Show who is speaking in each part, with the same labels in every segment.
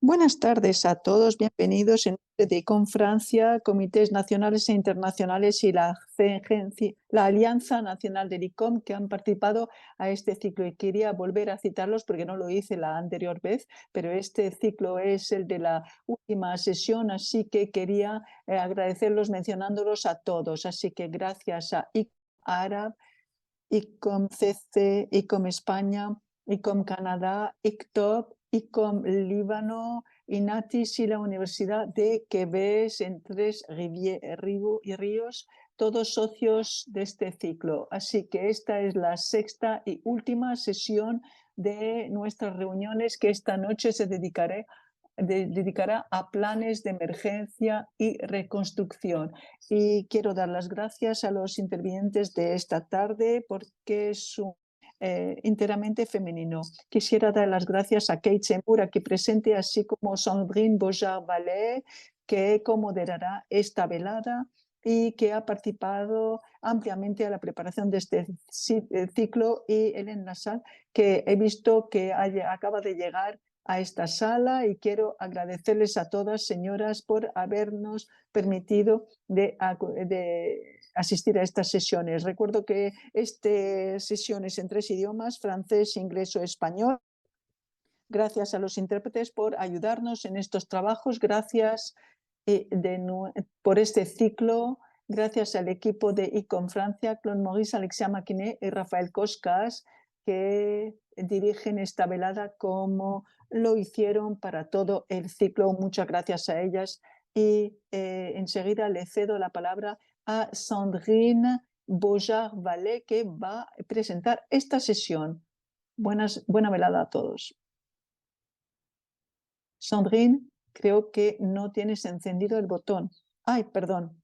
Speaker 1: Buenas tardes a todos, bienvenidos en de ICOM Francia, comités nacionales e internacionales y la Alianza Nacional del ICOM que han participado a este ciclo. Y quería volver a citarlos porque no lo hice la anterior vez, pero este ciclo es el de la última sesión, así que quería agradecerlos mencionándolos a todos. Así que gracias a ICOM Arab, ICOM CC, ICOM España, ICOM Canadá, ICTOP, ICOM Líbano, INATIS y la Universidad de Quebec en Tres Ríos, todos socios de este ciclo. Así que esta es la sexta y última sesión de nuestras reuniones que esta noche se dedicará a planes de emergencia y reconstrucción. Y quiero dar las gracias a los intervinientes de esta tarde porque es enteramente femenino. Quisiera dar las gracias a Kate Seymour aquí presente, así como Sandrine Beaujard-Vallée, que comoderará esta velada y que ha participado ampliamente a la preparación de este ciclo, y Hélène Lassalle, que he visto que acaba de llegar a esta sala, y quiero agradecerles a todas, señoras, por habernos permitido de asistir a estas sesiones. Recuerdo que estas sesiones en 3 idiomas, francés, inglés o español. Gracias a los intérpretes por ayudarnos en estos trabajos, gracias por este ciclo, gracias al equipo de ICOM Francia, Claude Maurice, Alexia Maquinet y Rafael Coscas, que dirigen esta velada como lo hicieron para todo el ciclo. Muchas gracias a ellas. Y enseguida le cedo la palabra a Sandrine Beaujard-Vallée, que va a presentar esta sesión. Buena velada a todos. Sandrine, creo que no tienes encendido el botón. Ay, perdón.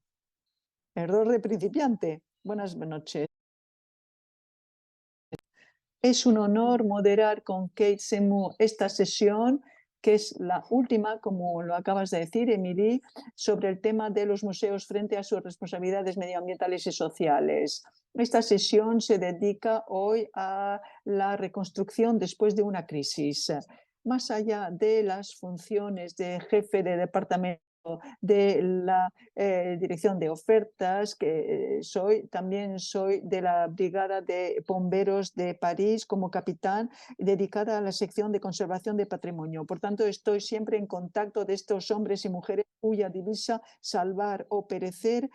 Speaker 1: Error de principiante. Buenas noches. Es un honor moderar con Kate Seymour esta sesión, que es la última, como lo acabas de decir, Emily, sobre el tema de los museos frente a sus responsabilidades medioambientales y sociales. Esta sesión se dedica hoy a la reconstrucción después de una crisis. Más allá de las funciones de jefe de departamento de la dirección de ofertas, que también soy de la Brigada de Bomberos de París como capitán, dedicada a la sección de conservación de patrimonio. Por tanto, estoy siempre en contacto de estos hombres y mujeres cuya divisa, salvar o perecer,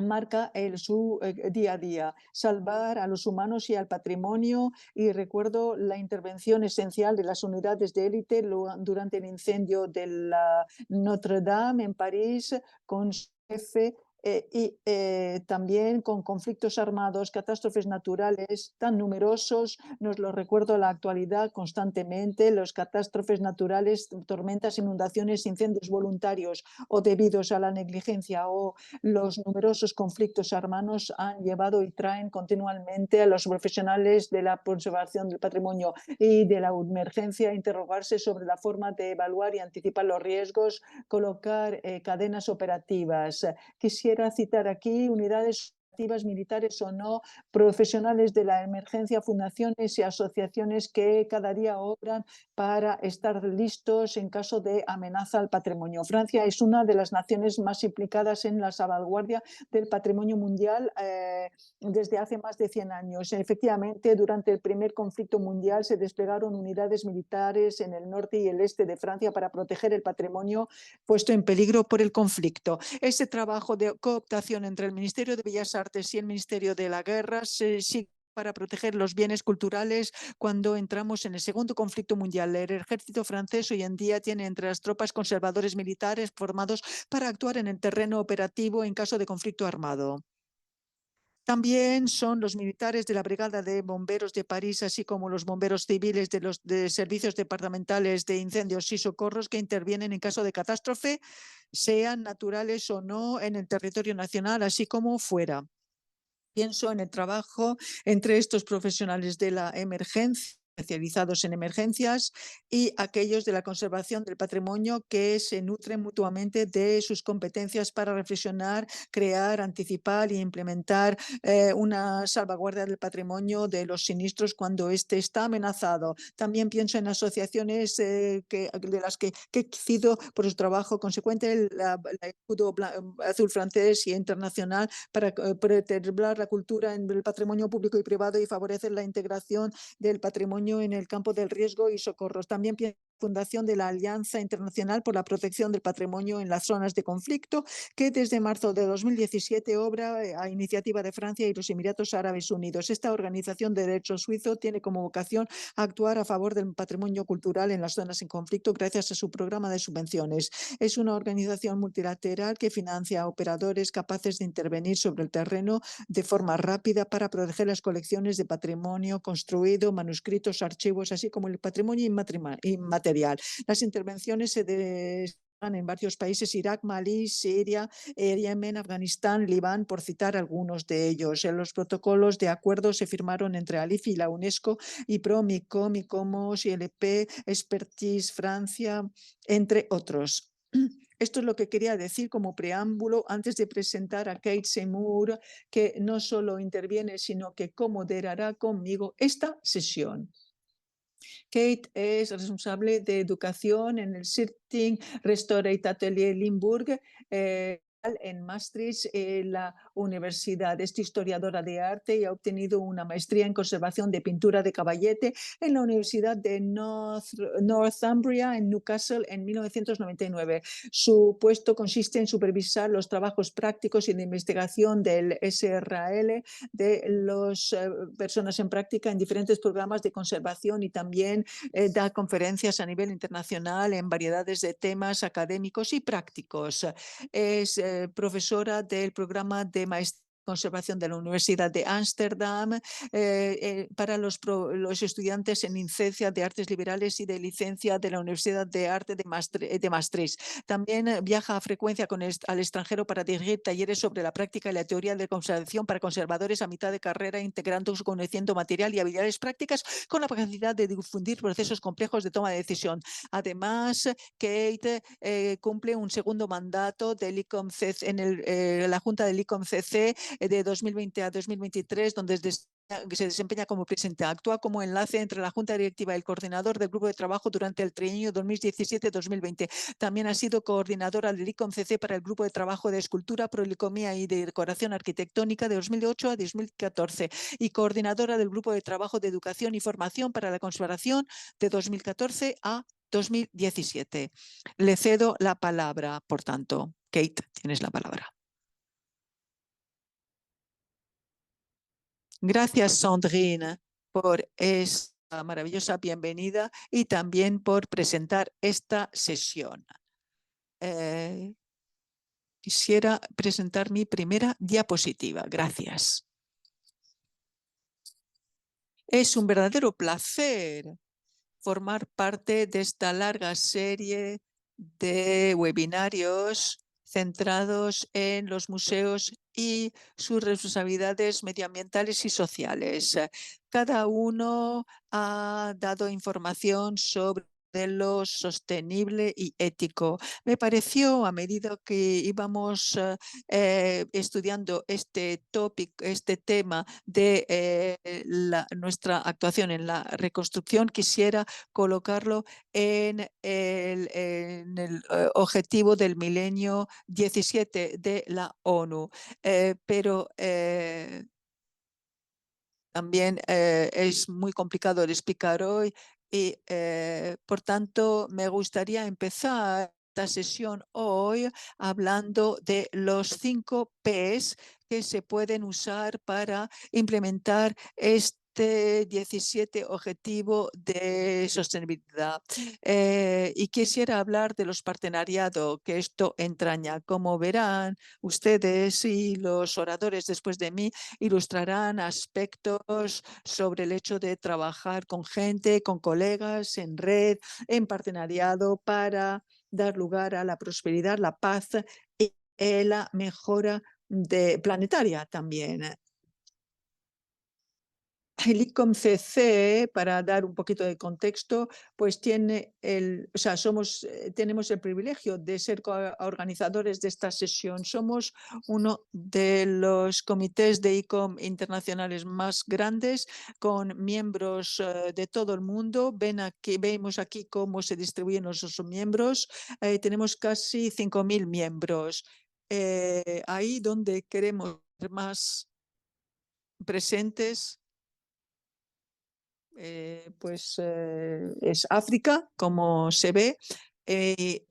Speaker 1: marca su día a día, salvar a los humanos y al patrimonio. Y recuerdo la intervención esencial de las unidades de élite durante el incendio de la Notre Dame en París, con su jefe, y también con conflictos armados, catástrofes naturales tan numerosos. Nos lo recuerdo en la actualidad constantemente: los catástrofes naturales, tormentas, inundaciones, incendios voluntarios o debidos a la negligencia, o los numerosos conflictos armados han llevado y traen continuamente a los profesionales de la conservación del patrimonio y de la emergencia a interrogarse sobre la forma de evaluar y anticipar los riesgos, colocar cadenas operativas. Quisiera citar aquí unidades militares o no, profesionales de la emergencia, fundaciones y asociaciones que cada día obran para estar listos en caso de amenaza al patrimonio. Francia es una de las naciones más implicadas en la salvaguardia del patrimonio mundial desde hace más de 100 años. Efectivamente, durante el primer conflicto mundial se desplegaron unidades militares en el norte y el este de Francia para proteger el patrimonio puesto en peligro por el conflicto. Este trabajo de cooptación entre el Ministerio de Bellas Artes y el Ministerio de la Guerra se sigue para proteger los bienes culturales cuando entramos en el segundo conflicto mundial. El ejército francés hoy en día tiene entre las tropas conservadores militares formados para actuar en el terreno operativo en caso de conflicto armado. También son los militares de la Brigada de Bomberos de París, así como los bomberos civiles de los servicios departamentales de incendios y socorros, que intervienen en caso de catástrofe, sean naturales o no, en el territorio nacional, así como fuera. Pienso en el trabajo entre estos profesionales de la emergencia especializados en emergencias y aquellos de la conservación del patrimonio que se nutren mutuamente de sus competencias para reflexionar, crear, anticipar e implementar una salvaguardia del patrimonio de los siniestros cuando éste está amenazado. También pienso en asociaciones de las que he sido por su trabajo consecuente, el escudo azul francés y internacional para preservar la cultura en el patrimonio público y privado y favorecer la integración del patrimonio en el campo del riesgo y socorros. También fundación de la Alianza Internacional por la Protección del Patrimonio en las Zonas de Conflicto, que desde marzo de 2017 obra a iniciativa de Francia y los Emiratos Árabes Unidos. Esta organización de derecho suizo tiene como vocación actuar a favor del patrimonio cultural en las zonas en conflicto gracias a su programa de subvenciones. Es una organización multilateral que financia a operadores capaces de intervenir sobre el terreno de forma rápida para proteger las colecciones de patrimonio construido, manuscritos, archivos, así como el patrimonio inmaterial. Las intervenciones se dan en varios países: Irak, Malí, Siria, Yemen, Afganistán, Libán, por citar algunos de ellos. Los protocolos de acuerdo se firmaron entre ALIF y la UNESCO, IPRO, MICOM, ICOMOS, ILP, Expertise Francia, entre otros. Esto es lo que quería decir como preámbulo antes de presentar a Kate Seymour, que no solo interviene, sino que comoderará conmigo esta sesión. Kate es responsable de educación en el Stiftung Restaurant Atelier Limburg, en Maastricht, la universidad. Es historiadora de arte y ha obtenido una maestría en conservación de pintura de caballete en la Universidad de Northumbria en Newcastle en 1999. Su puesto consiste en supervisar los trabajos prácticos y de investigación del SRL de las personas en práctica en diferentes programas de conservación y también da conferencias a nivel internacional en variedades de temas académicos y prácticos. Es profesora del programa de maestría en conservación de la Universidad de Ámsterdam para los estudiantes en licencia de artes liberales y de licencia de la Universidad de Arte de Maastricht. También viaja a frecuencia al extranjero para dirigir talleres sobre la práctica y la teoría de conservación para conservadores a mitad de carrera, integrando su conocimiento material y habilidades prácticas con la capacidad de difundir procesos complejos de toma de decisión. Además, Kate cumple un segundo mandato del ICOMCC en la Junta del ICOMCC de 2020 a 2023, donde se desempeña como presidenta. Actúa como enlace entre la Junta Directiva y el coordinador del grupo de trabajo durante el trienio 2017-2020. También ha sido coordinadora del ICOMCC para el grupo de trabajo de escultura, policromía y de decoración arquitectónica de 2008 a 2014 y coordinadora del grupo de trabajo de educación y formación para la conservación de 2014 a 2017. Le cedo la palabra, por tanto. Kate, tienes la palabra. Gracias, Sandrine, por esta maravillosa bienvenida y también por presentar esta sesión. Quisiera presentar mi primera diapositiva. Gracias. Es un verdadero placer formar parte de esta larga serie de webinarios centrados en los museos y sus responsabilidades medioambientales y sociales. Cada uno ha dado información sobre lo sostenible y ético. Me pareció, a medida que íbamos estudiando este tema de nuestra actuación en la reconstrucción, quisiera colocarlo en el objetivo del milenio 17 de la ONU. Pero también es muy complicado de explicar hoy y, por tanto, me gustaría empezar esta sesión hoy hablando de los 5 Ps que se pueden usar para implementar este 17 objetivo de sostenibilidad. Y quisiera hablar de los partenariados que esto entraña. Como verán ustedes y los oradores después de mí, ilustrarán aspectos sobre el hecho de trabajar con gente, con colegas, en red, en partenariado para dar lugar a la prosperidad, la paz y la mejora planetaria también. El ICOM-CC, para dar un poquito de contexto, pues tiene tenemos el privilegio de ser organizadores de esta sesión. Somos uno de los comités de ICOM internacionales más grandes, con miembros de todo el mundo. Vemos aquí cómo se distribuyen nuestros miembros. Tenemos casi 5.000 miembros. Ahí donde queremos ser más presentes, es África, como se ve,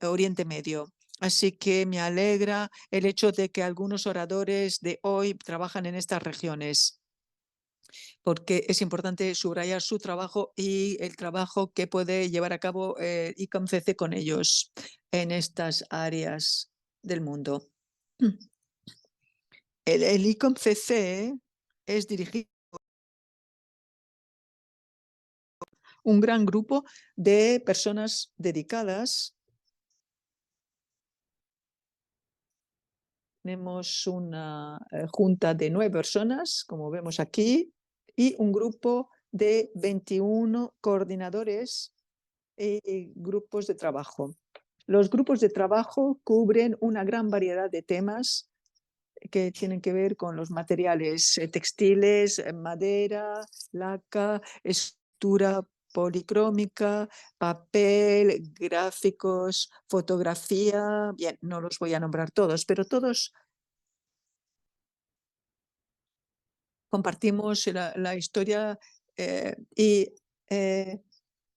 Speaker 1: Oriente Medio. Así que me alegra el hecho de que algunos oradores de hoy trabajan en estas regiones, porque es importante subrayar su trabajo y el trabajo que puede llevar a cabo ICOM-CC con ellos en estas áreas del mundo. El ICOM-CC es dirigido un gran grupo de personas dedicadas. Tenemos una junta de 9 personas, como vemos aquí, y un grupo de 21 coordinadores y grupos de trabajo. Los grupos de trabajo cubren una gran variedad de temas que tienen que ver con los materiales textiles, madera, laca, estructura policrómica, papel, gráficos, fotografía. Bien, no los voy a nombrar todos, pero todos compartimos la historia y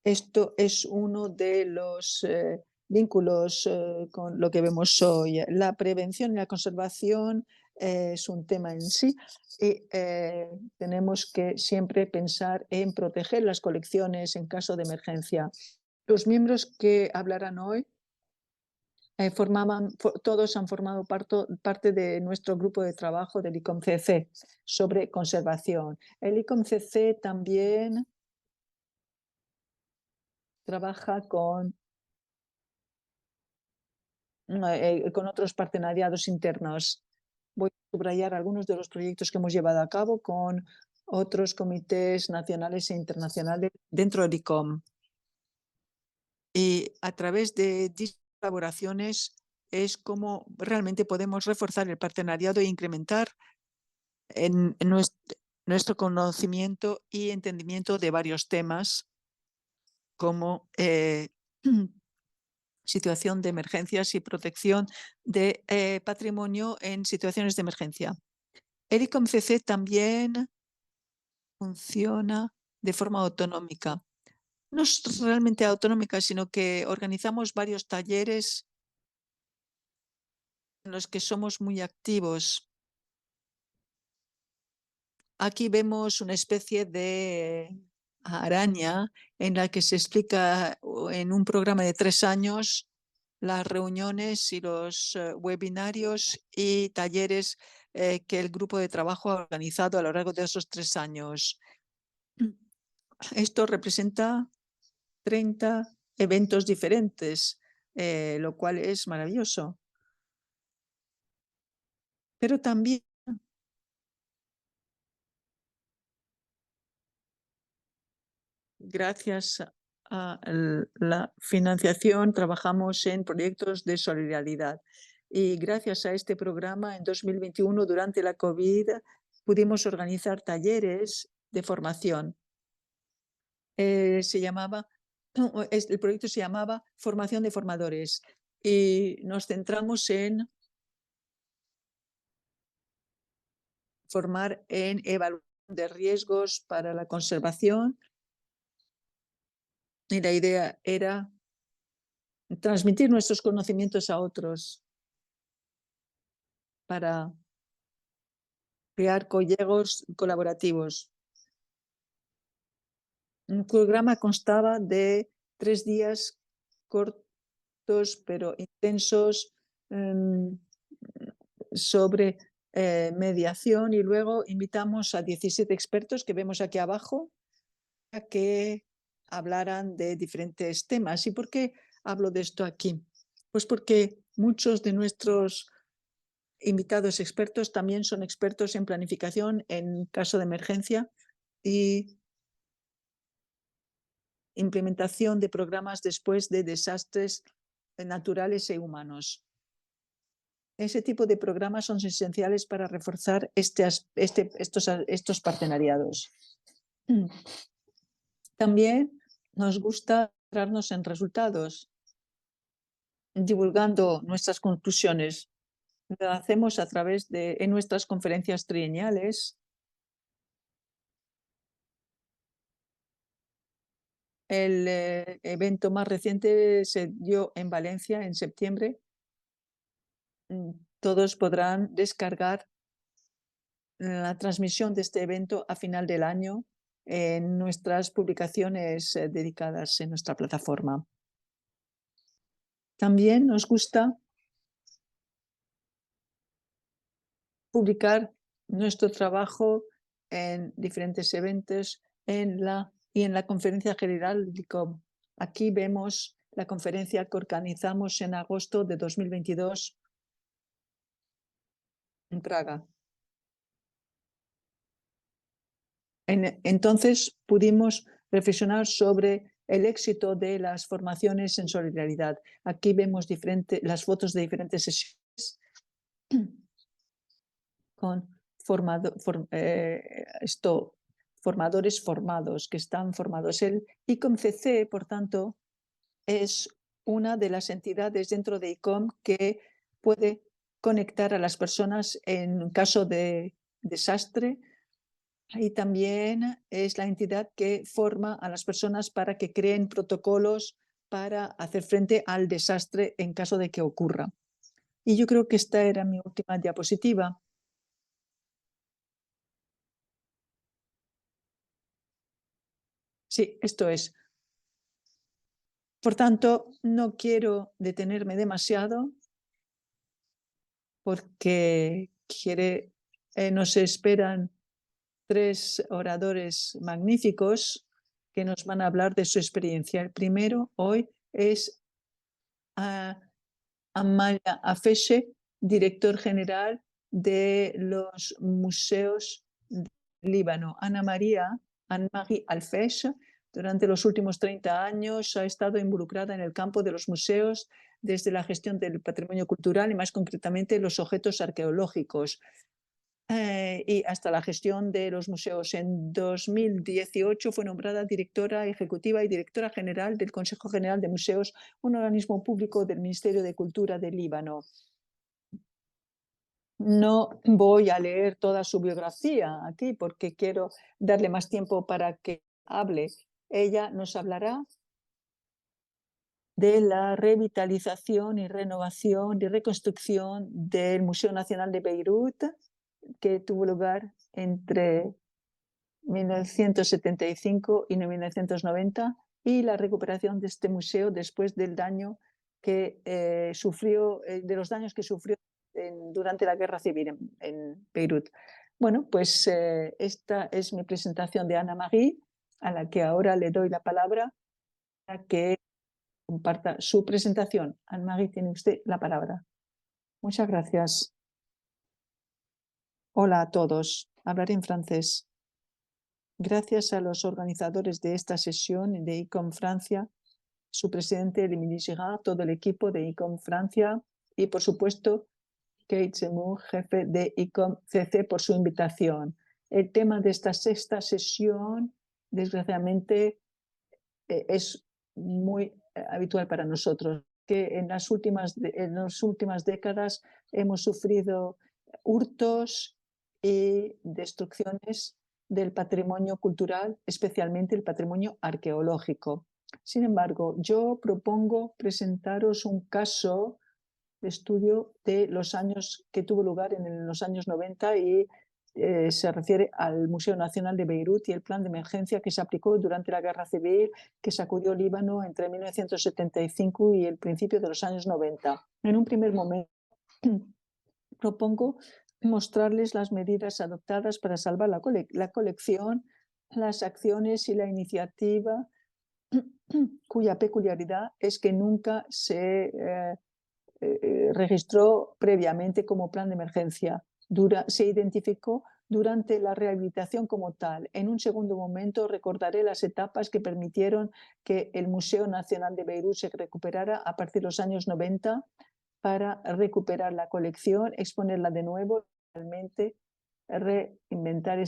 Speaker 1: esto es uno de los vínculos con lo que vemos hoy. La prevención y la conservación es un tema en sí y tenemos que siempre pensar en proteger las colecciones en caso de emergencia. Los miembros que hablarán hoy todos han formado parte de nuestro grupo de trabajo del ICOM-CC sobre conservación. El ICOM-CC también trabaja con otros partenariados internos. Voy a subrayar algunos de los proyectos que hemos llevado a cabo con otros comités nacionales e internacionales dentro del ICOM. Y a través de colaboraciones es como realmente podemos reforzar el partenariado e incrementar en nuestro conocimiento y entendimiento de varios temas como situación de emergencias y protección de patrimonio en situaciones de emergencia. El ICOM-CC también funciona de forma autonómica. No es realmente autonómica, sino que organizamos varios talleres en los que somos muy activos. Aquí vemos una especie de araña en la que se explica en un programa de 3 años las reuniones y los webinarios y talleres que el grupo de trabajo ha organizado a lo largo de esos 3 años. Esto representa 30 eventos diferentes, lo cual es maravilloso. Pero también gracias a la financiación trabajamos en proyectos de solidaridad. Y gracias a este programa, en 2021, durante la COVID, pudimos organizar talleres de formación. El proyecto se llamaba Formación de Formadores y nos centramos en formar en evaluación de riesgos para la conservación, y la idea era transmitir nuestros conocimientos a otros para crear colegios colaborativos. Un programa constaba de 3 días cortos pero intensos sobre mediación, y luego invitamos a 17 expertos que vemos aquí abajo a que hablaran de diferentes temas. ¿Y por qué hablo de esto aquí? Pues porque muchos de nuestros invitados expertos también son expertos en planificación en caso de emergencia y implementación de programas después de desastres naturales y humanos. Ese tipo de programas son esenciales para reforzar estos partenariados. También nos gusta centrarnos en resultados, divulgando nuestras conclusiones. Lo hacemos a través de nuestras conferencias trieniales. El evento más reciente se dio en Valencia en septiembre. Todos podrán descargar la transmisión de este evento a final del año en nuestras publicaciones dedicadas en nuestra plataforma. También nos gusta publicar nuestro trabajo en diferentes eventos y en la conferencia general del ICOM. Aquí vemos la conferencia que organizamos en agosto de 2022 en Praga. Entonces pudimos reflexionar sobre el éxito de las formaciones en solidaridad. Aquí vemos las fotos de diferentes sesiones con formadores formados que están formados. El ICOM-CC, por tanto, es una de las entidades dentro de ICOM que puede conectar a las personas en caso de desastre. Y también es la entidad que forma a las personas para que creen protocolos para hacer frente al desastre en caso de que ocurra. Y yo creo que esta era mi última diapositiva. Sí, esto es. Por tanto, no quiero detenerme demasiado porque nos esperan 3 oradores magníficos que nos van a hablar de su experiencia. El primero hoy es Amaya Afeshe, director general de los museos de Líbano. Anne-Marie Afeshe, durante los últimos 30 años ha estado involucrada en el campo de los museos desde la gestión del patrimonio cultural y más concretamente los objetos arqueológicos. Y hasta la gestión de los museos. En 2018 fue nombrada directora ejecutiva y directora general del Consejo General de Museos, un organismo público del Ministerio de Cultura del Líbano. No voy a leer toda su biografía aquí porque quiero darle más tiempo para que hable. Ella nos hablará de la revitalización y renovación y reconstrucción del Museo Nacional de Beirut, que tuvo lugar entre 1975 y 1990, y la recuperación de este museo después del daño que sufrió, de los daños que sufrió durante la guerra civil en Beirut. Bueno, pues esta es mi presentación de Anne-Marie, a la que ahora le doy la palabra para que comparta su presentación. Anne-Marie, tiene usted la palabra. Muchas gracias. Hola a todos. Hablaré en francés. Gracias a los organizadores de esta sesión de ICOM Francia, su presidente Émilie Girard, todo el equipo de ICOM Francia y, por supuesto, Kate Seymour, jefe de ICOM CC, por su invitación. El tema de esta sexta sesión, desgraciadamente, es muy habitual para nosotros, que en las últimas décadas hemos sufrido hurtos y destrucciones del patrimonio cultural, especialmente el patrimonio arqueológico. Sin embargo, yo propongo presentaros un caso de estudio de los años que tuvo lugar en los años 90 y se refiere al Museo Nacional de Beirut y el plan de emergencia que se aplicó durante la guerra civil que sacudió Líbano entre 1975 y el principio de los años 90. En un primer momento, propongo mostrarles las medidas adoptadas para salvar la colección, las acciones y la iniciativa cuya peculiaridad es que nunca se registró previamente como plan de emergencia. Se identificó durante la rehabilitación como tal. En un segundo momento recordaré las etapas que permitieron que el Museo Nacional de Beirut se recuperara a partir de los años 90 para recuperar la colección, exponerla de nuevo, realmente reinventar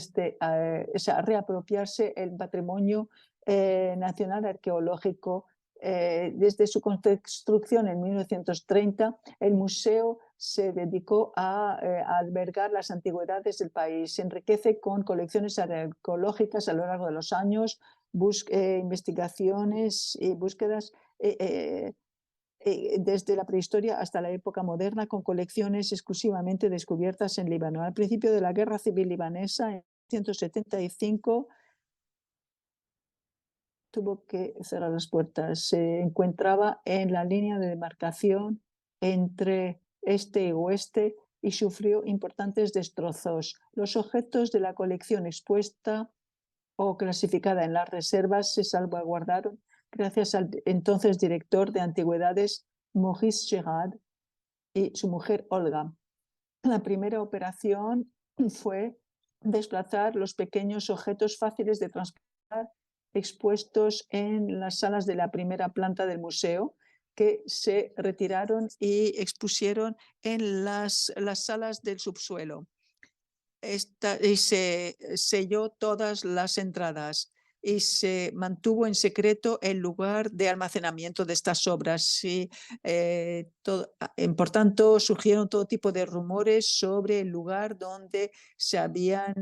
Speaker 1: reapropiarse el patrimonio nacional arqueológico. Desde su construcción en 1930, el museo se dedicó a albergar las antigüedades del país. Se enriquece con colecciones arqueológicas a lo largo de los años, investigaciones y búsquedas desde la prehistoria hasta la época moderna, con colecciones exclusivamente descubiertas en Líbano. Al principio de la Guerra Civil Libanesa, en 1975, tuvo que cerrar las puertas. Se encontraba en la línea de demarcación entre este y oeste y sufrió importantes destrozos. Los objetos de la colección expuesta o clasificada en las reservas se salvaguardaron gracias al entonces director de antigüedades Maurice Gérard y su mujer Olga. La primera operación fue desplazar los pequeños objetos fáciles de transportar expuestos en las salas de la primera planta del museo, que se retiraron y expusieron en las salas del subsuelo. Y se selló todas las entradas y se mantuvo en secreto el lugar de almacenamiento de estas obras. Y, por tanto, surgieron todo tipo de rumores sobre el lugar donde se habían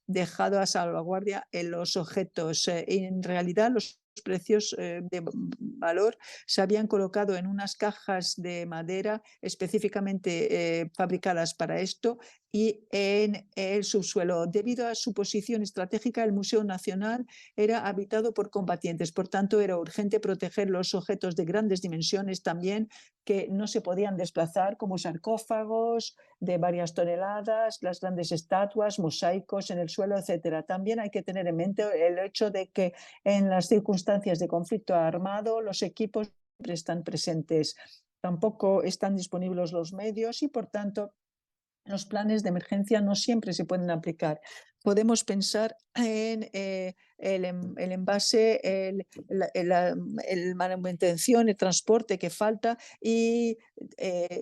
Speaker 1: dejado a salvaguardia los objetos. En realidad, los precios de valor se habían colocado en unas cajas de madera específicamente fabricadas para esto y en el subsuelo. Debido a su posición estratégica, el Museo Nacional era habitado por combatientes. Por tanto, era urgente proteger los objetos de grandes dimensiones también que no se podían desplazar, como sarcófagos de varias toneladas, las grandes estatuas, mosaicos en el suelo, etc. También hay que tener en mente el hecho de que en las circunstancias de conflicto armado los equipos siempre están presentes. Tampoco están disponibles los medios y, por tanto, los planes de emergencia no siempre se pueden aplicar. Podemos pensar en el envase, la manutención, el transporte que falta y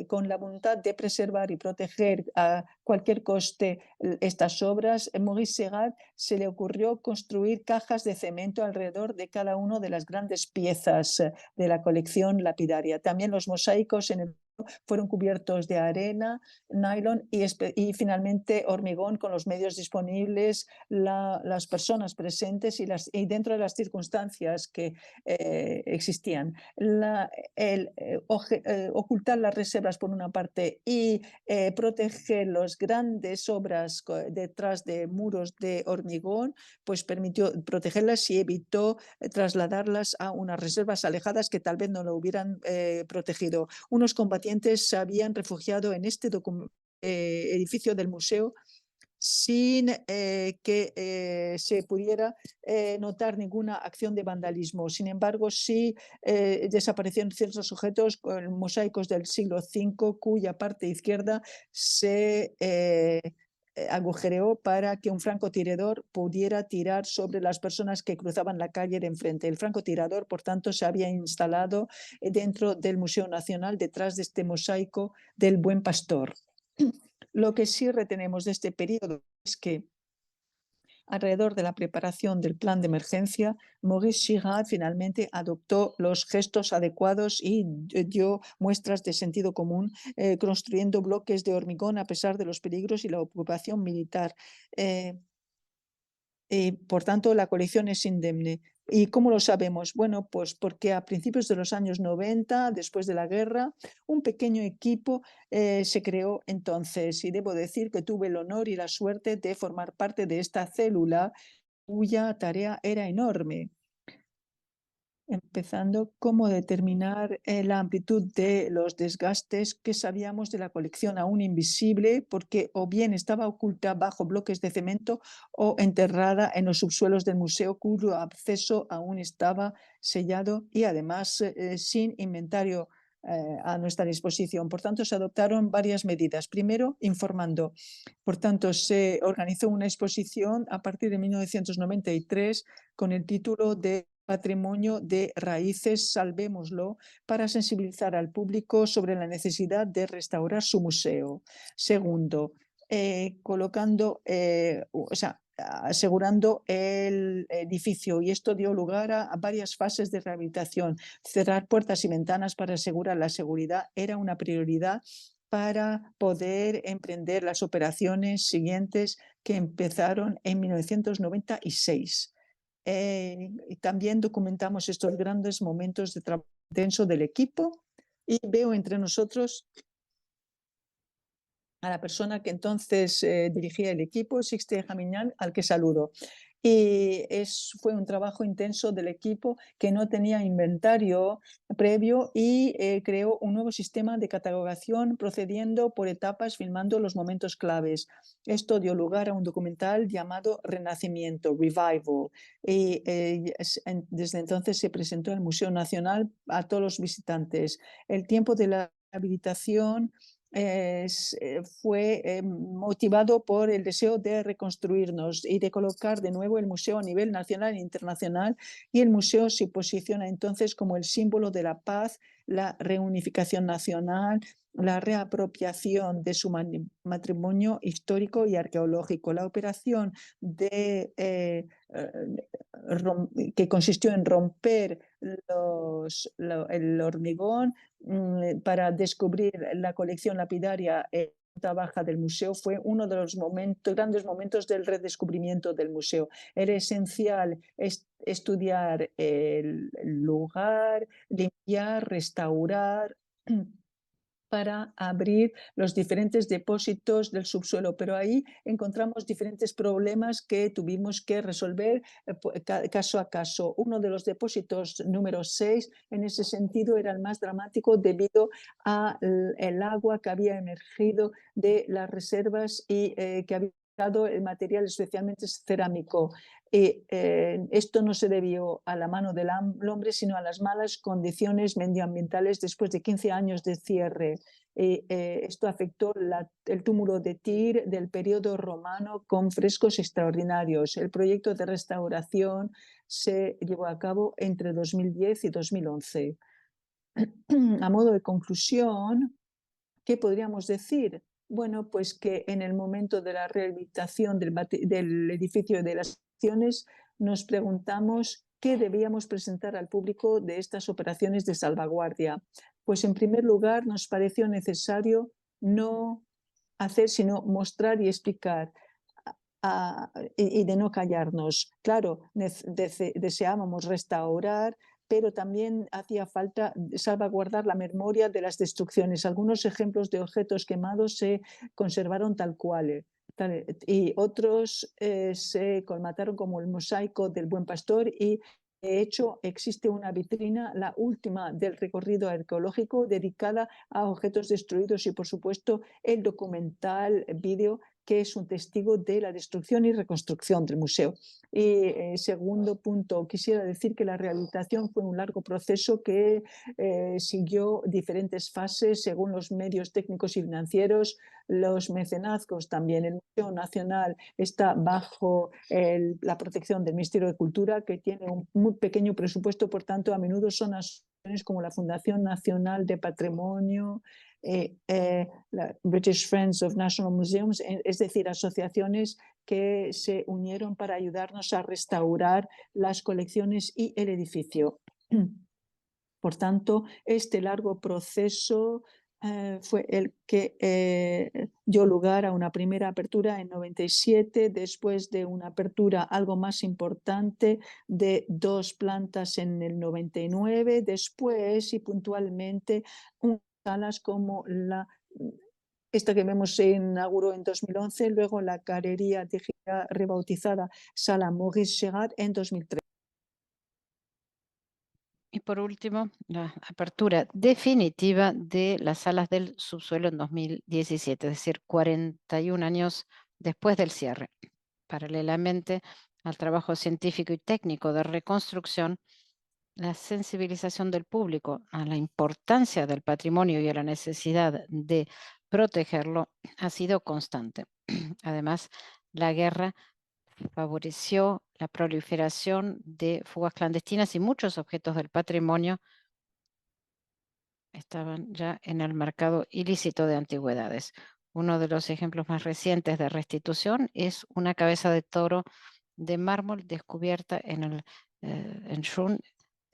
Speaker 1: con la voluntad de preservar y proteger a cualquier coste estas obras, a Maurice Séguin se le ocurrió construir cajas de cemento alrededor de cada una de las grandes piezas de la colección lapidaria. También los mosaicos en el fueron cubiertos de arena, nylon y finalmente hormigón con los medios disponibles, las personas presentes y dentro de las circunstancias que existían. Ocultar las reservas por una parte y proteger las grandes obras detrás de muros de hormigón, pues permitió protegerlas y evitó trasladarlas a unas reservas alejadas que tal vez no lo hubieran protegido. Unos combatientes se habían refugiado en este edificio del museo sin que se pudiera notar ninguna acción de vandalismo. Sin embargo, sí desaparecieron ciertos objetos, mosaicos del siglo V, cuya parte izquierda se agujereó para que un francotirador pudiera tirar sobre las personas que cruzaban la calle de enfrente. El francotirador, por tanto, se había instalado dentro del Museo Nacional, detrás de este mosaico del Buen Pastor. Lo que sí retenemos de este periodo es que alrededor de la preparación del plan de emergencia, Maurice Girard finalmente adoptó los gestos adecuados y dio muestras de sentido común, construyendo bloques de hormigón a pesar de los peligros y la ocupación militar. Por tanto, la colección es indemne. ¿Y cómo lo sabemos? Bueno, pues porque a principios de los años 90, después de la guerra, un pequeño equipo se creó entonces. Y debo decir que tuve el honor y la suerte de formar parte de esta célula cuya tarea era enorme. Empezando, cómo determinar la amplitud de los desgastes que sabíamos de la colección aún invisible, porque o bien estaba oculta bajo bloques de cemento o enterrada en los subsuelos del museo, cuyo acceso aún estaba sellado y además sin inventario a nuestra disposición. Por tanto, se adoptaron varias medidas. Primero, informando. Por tanto, se organizó una exposición a partir de 1993 con el título de Patrimonio de Raíces, salvémoslo, para sensibilizar al público sobre la necesidad de restaurar su museo. Segundo, asegurando el edificio, y esto dio lugar a varias fases de rehabilitación. Cerrar puertas y ventanas para asegurar la seguridad era una prioridad para poder emprender las operaciones siguientes que empezaron en 1996. Y también documentamos estos grandes momentos de trabajo intenso del equipo, y veo entre nosotros a la persona que entonces dirigía el equipo, Sixte Jamiñán, al que saludo. Y fue un trabajo intenso del equipo que no tenía inventario previo, y creó un nuevo sistema de catalogación procediendo por etapas, filmando los momentos claves. Esto dio lugar a un documental llamado Renacimiento, Revival, y desde entonces se presentó en el Museo Nacional a todos los visitantes. El tiempo de la habilitación fue motivado por el deseo de reconstruirnos y de colocar de nuevo el museo a nivel nacional e internacional, y el museo se posiciona entonces como el símbolo de la paz, la reunificación nacional, la reapropiación de su patrimonio histórico y arqueológico. La operación que consistió en romper el hormigón para descubrir la colección lapidaria en la planta baja del museo fue uno de los grandes momentos del redescubrimiento del museo. Era esencial estudiar el lugar, limpiar, restaurar, para abrir los diferentes depósitos del subsuelo, pero ahí encontramos diferentes problemas que tuvimos que resolver caso a caso. Uno de los depósitos, número 6, en ese sentido era el más dramático debido al agua que había emergido de las reservas y que había dado el material, especialmente cerámico. Esto no se debió a la mano del hombre, sino a las malas condiciones medioambientales después de 15 años de cierre. Esto afectó el túmulo de Tir del periodo romano con frescos extraordinarios. El proyecto de restauración se llevó a cabo entre 2010 y 2011. A modo de conclusión, ¿qué podríamos decir? Bueno, pues que en el momento de la rehabilitación del edificio de las acciones nos preguntamos qué debíamos presentar al público de estas operaciones de salvaguardia. Pues en primer lugar nos pareció necesario no hacer sino mostrar y explicar, y de no callarnos. Claro, deseábamos restaurar, pero también hacía falta salvaguardar la memoria de las destrucciones. Algunos ejemplos de objetos quemados se conservaron tal cual, y otros se colmataron, como el mosaico del Buen Pastor, y de hecho existe una vitrina, la última del recorrido arqueológico, dedicada a objetos destruidos, y por supuesto el documental vídeo que es un testigo de la destrucción y reconstrucción del museo. Y segundo punto, quisiera decir que la rehabilitación fue un largo proceso que siguió diferentes fases según los medios técnicos y financieros, los mecenazgos también. El Museo Nacional está bajo la protección del Ministerio de Cultura, que tiene un muy pequeño presupuesto, por tanto a menudo son asociaciones como la Fundación Nacional de Patrimonio, la British Friends of National Museums, es decir, asociaciones que se unieron para ayudarnos a restaurar las colecciones y el edificio. Por tanto, este largo proceso fue el que dio lugar a una primera apertura en 97, después de una apertura algo más importante de 2 plantas en el 99, después y puntualmente salas como esta que vemos se inauguró en 2011, luego la galería digital rebautizada Sala Maurice Gerard en 2003.
Speaker 2: Y por último, la apertura definitiva de las salas del subsuelo en 2017, es decir, 41 años después del cierre. Paralelamente al trabajo científico y técnico de reconstrucción, la sensibilización del público a la importancia del patrimonio y a la necesidad de protegerlo ha sido constante. Además, la guerra favoreció la proliferación de fugas clandestinas y muchos objetos del patrimonio estaban ya en el mercado ilícito de antigüedades. Uno de los ejemplos más recientes de restitución es una cabeza de toro de mármol descubierta en Shun.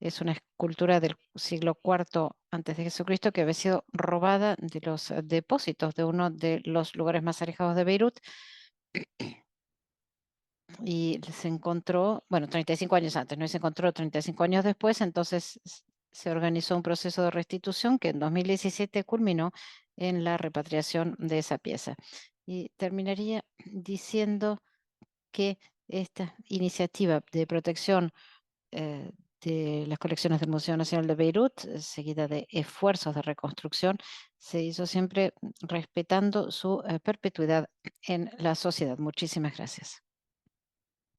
Speaker 2: Es una escultura del siglo IV antes de Jesucristo que había sido robada de los depósitos de uno de los lugares más alejados de Beirut y se encontró, bueno, 35 años antes, no se encontró 35 años después, entonces se organizó un proceso de restitución que en 2017 culminó en la repatriación de esa pieza. Y terminaría diciendo que esta iniciativa de protección de las colecciones del Museo Nacional de Beirut, seguida de esfuerzos de reconstrucción, se hizo siempre respetando su perpetuidad en la sociedad. Muchísimas gracias.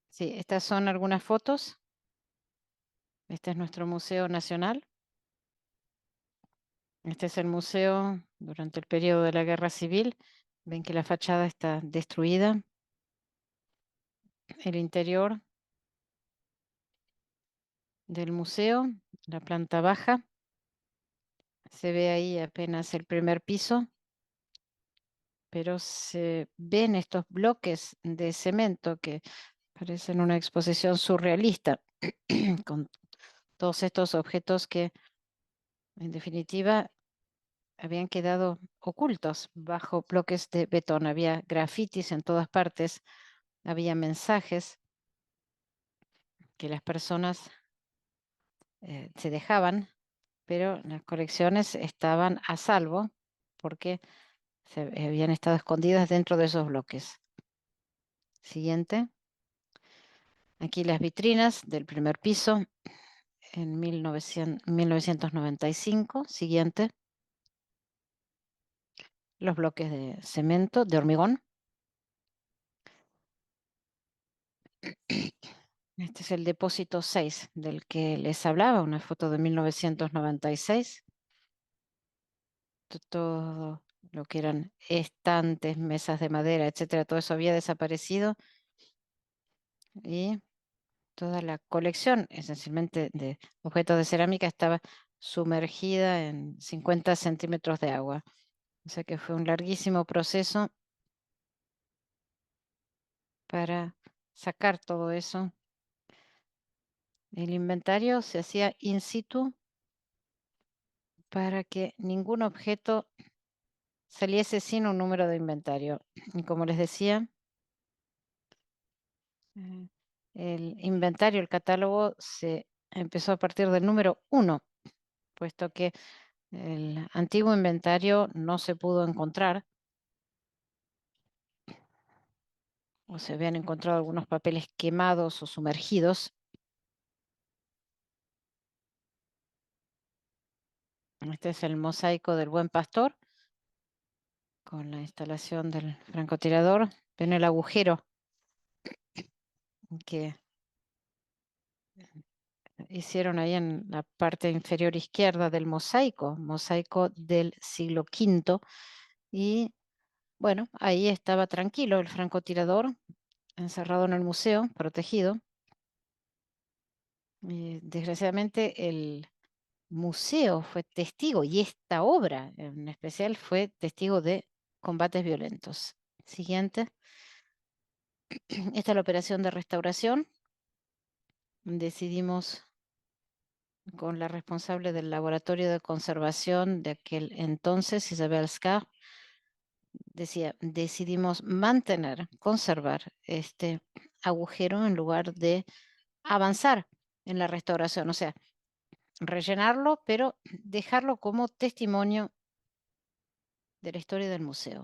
Speaker 2: Sí, estas son algunas fotos. Este es nuestro Museo Nacional. Este es el museo durante el periodo de la Guerra Civil. Ven que la fachada está destruida. El interior del museo, la planta baja. Se ve ahí apenas el primer piso, pero se ven estos bloques de cemento que parecen una exposición surrealista, con todos estos objetos que, en definitiva, habían quedado ocultos bajo bloques de betón. Había grafitis en todas partes, había mensajes que las personas se dejaban, pero las colecciones estaban a salvo porque se habían estado escondidas dentro de esos bloques. Siguiente. Aquí las vitrinas del primer piso en 1995. Siguiente. Los bloques de cemento, de hormigón. Este es el depósito 6 del que les hablaba, una foto de 1996. Todo lo que eran estantes, mesas de madera, etcétera, todo eso había desaparecido y toda la colección, esencialmente de objetos de cerámica, estaba sumergida en 50 centímetros de agua. O sea que fue un larguísimo proceso para sacar todo eso. El inventario se hacía in situ para que ningún objeto saliese sin un número de inventario. Y como les decía, el inventario, el catálogo se empezó a partir del número 1, puesto que el antiguo inventario no se pudo encontrar o se habían encontrado algunos papeles quemados o sumergidos. Este es el mosaico del Buen Pastor con la instalación del francotirador. Ven el agujero que hicieron ahí en la parte inferior izquierda del mosaico del siglo V. Y bueno, ahí estaba tranquilo el francotirador, encerrado en el museo, protegido. Desgraciadamente el museo fue testigo y esta obra en especial fue testigo de combates violentos. Siguiente. Esta es la operación de restauración. Decidimos con la responsable del laboratorio de conservación de aquel entonces, Isabel Scar, decía, decidimos conservar este agujero en lugar de avanzar en la restauración, o sea, rellenarlo, pero dejarlo como testimonio de la historia del museo,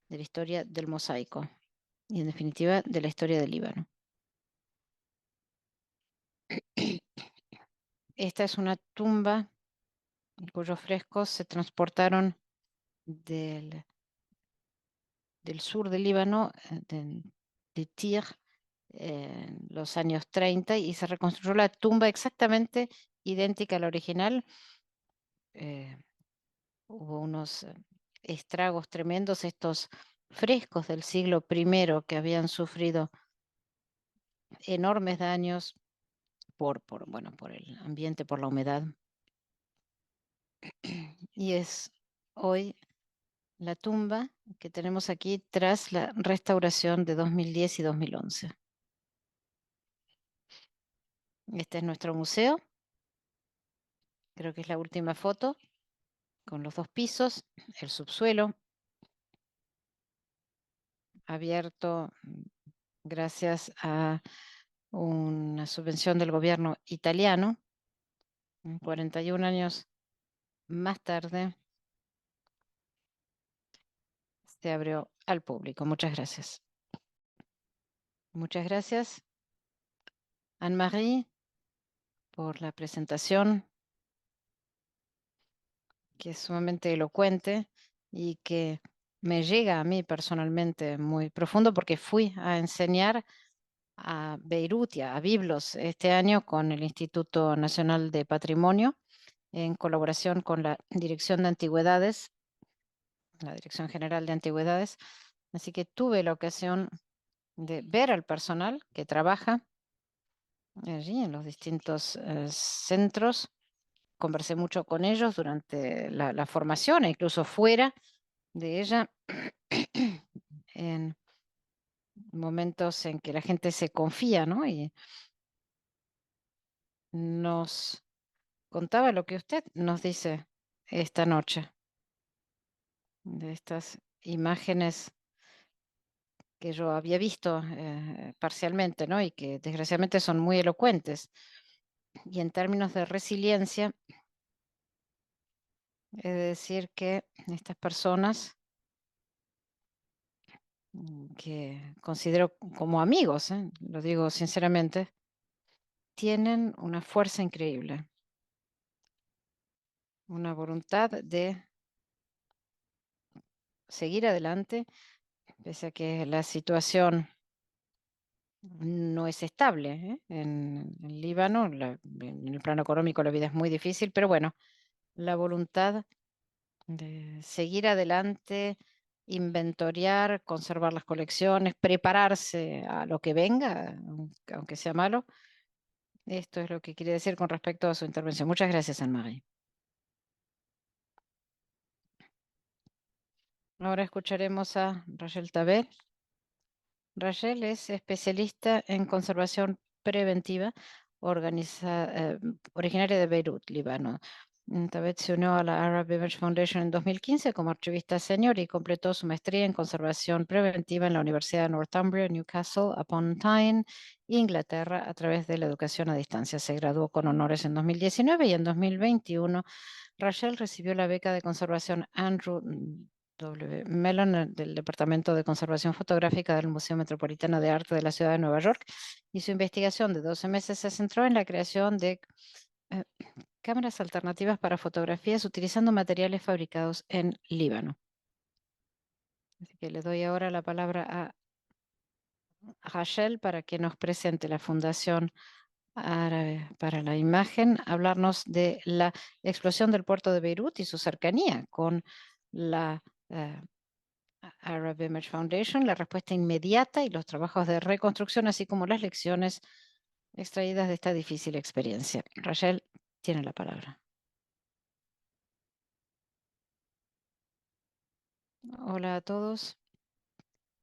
Speaker 2: de la historia del mosaico y en definitiva de la historia del Líbano. Esta es una tumba cuyos frescos se transportaron del sur del Líbano, de Tir, en los años 30 y se reconstruyó la tumba exactamente idéntica a la original. Eh, Hubo unos estragos tremendos, estos frescos del siglo I que habían sufrido enormes daños bueno, por el ambiente, por la humedad. Y es hoy la tumba que tenemos aquí tras la restauración de 2010 y 2011. Este es nuestro museo. Creo que es la última foto con los dos pisos, el subsuelo abierto gracias a una subvención del gobierno italiano. 41 años más tarde se abrió al público. Muchas gracias. Muchas gracias, Anne-Marie, por la presentación, que es sumamente elocuente y que me llega a mí personalmente muy profundo porque fui a enseñar a Beirut y a Biblos este año con el Instituto Nacional de Patrimonio en colaboración con la Dirección de Antigüedades, la Dirección General de Antigüedades. Así que tuve la ocasión de ver al personal que trabaja allí en los distintos centros. Conversé mucho con ellos durante la formación e incluso fuera de ella, en momentos en que la gente se confía, ¿no? Y nos contaba lo que usted nos dice esta noche, de estas imágenes que yo había visto parcialmente, ¿no? Y que desgraciadamente son muy elocuentes. Y en términos de resiliencia, he de decir que estas personas que considero como amigos, lo digo sinceramente, tienen una fuerza increíble, una voluntad de seguir adelante, pese a que la situación no es estable, en el Líbano. En el plano económico la vida es muy difícil, pero bueno, la voluntad de seguir adelante, inventoriar, conservar las colecciones, prepararse a lo que venga, aunque sea malo. Esto es lo que quiere decir con respecto a su intervención. Muchas gracias, Anne-Marie. Ahora escucharemos a Rachel Tabel. Rachel es especialista en conservación preventiva, originaria de Beirut, Líbano. Tabet se unió a la Arab Image Foundation en 2015 como archivista senior y completó su maestría en conservación preventiva en la Universidad de Northumbria, Newcastle upon Tyne, Inglaterra, a través de la educación a distancia. Se graduó con honores en 2019 y en 2021 Rachel recibió la beca de conservación Andrew W. Mellon del Departamento de Conservación Fotográfica del Museo Metropolitano de Arte de la Ciudad de Nueva York, y su investigación de 12 meses se centró en la creación de eh, cámaras alternativas para fotografías utilizando materiales fabricados en Líbano. Así que le doy ahora la palabra a Rachel para que nos presente la Fundación Árabe para la Imagen, hablarnos de la explosión del puerto de Beirut y su cercanía con la Arab Image Foundation, la respuesta inmediata y los trabajos de reconstrucción, así como las lecciones extraídas de esta difícil experiencia. Rachel tiene la palabra. Hola a todos.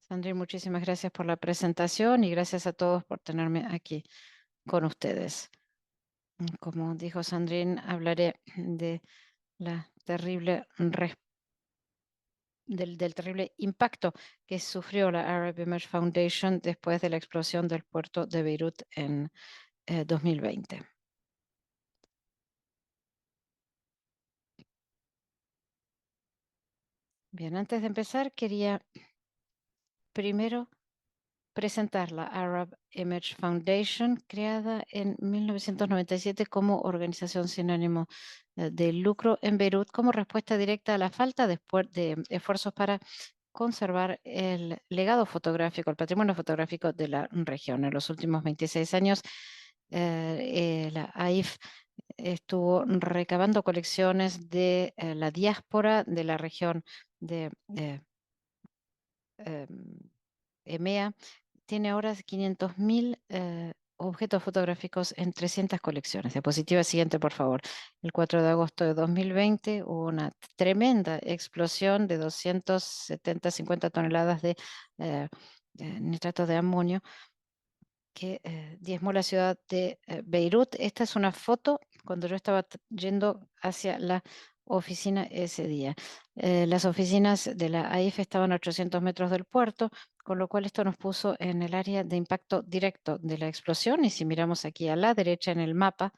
Speaker 2: Sandrine, muchísimas gracias por la presentación y gracias a todos por tenerme aquí con ustedes. Como dijo Sandrine, hablaré de la terrible del terrible impacto que sufrió la Arab Image Foundation después de la explosión del puerto de Beirut en 2020. Bien, antes de empezar, quería primero presentar la Arab Image Foundation, creada en 1997 como organización sin ánimo de lucro en Beirut, como respuesta directa a la falta de esfuerzos para conservar el legado fotográfico, el patrimonio fotográfico de la región. En los últimos 26 años, la AIF estuvo recabando colecciones de la diáspora de la región de em, EMEA. Tiene ahora 500.000 objetos fotográficos en 300 colecciones. Diapositiva siguiente, por favor. El 4 de agosto de 2020 hubo una tremenda explosión de 250 toneladas de nitrato de amonio que diezmó la ciudad de Beirut. Esta es una foto cuando yo estaba yendo hacia la oficina ese día. Las oficinas de la AIF estaban a 800 metros del puerto, con lo cual esto nos puso en el área de impacto directo de la explosión. Y si miramos aquí a la derecha en el mapa,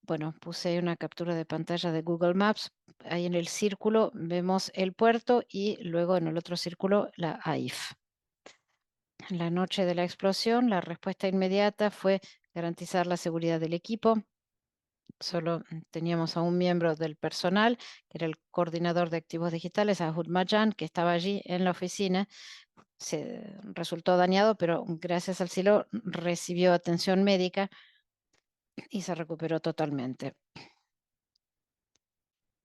Speaker 2: bueno, puse ahí una captura de pantalla de Google Maps. Ahí en el círculo vemos el puerto y luego en el otro círculo la AIF. La noche de la explosión, la respuesta inmediata fue garantizar la seguridad del equipo. Solo teníamos a un miembro del personal, que era el coordinador de activos digitales, Ahud Majan, que estaba allí en la oficina. Se resultó dañado, pero gracias al cielo recibió atención médica y se recuperó totalmente.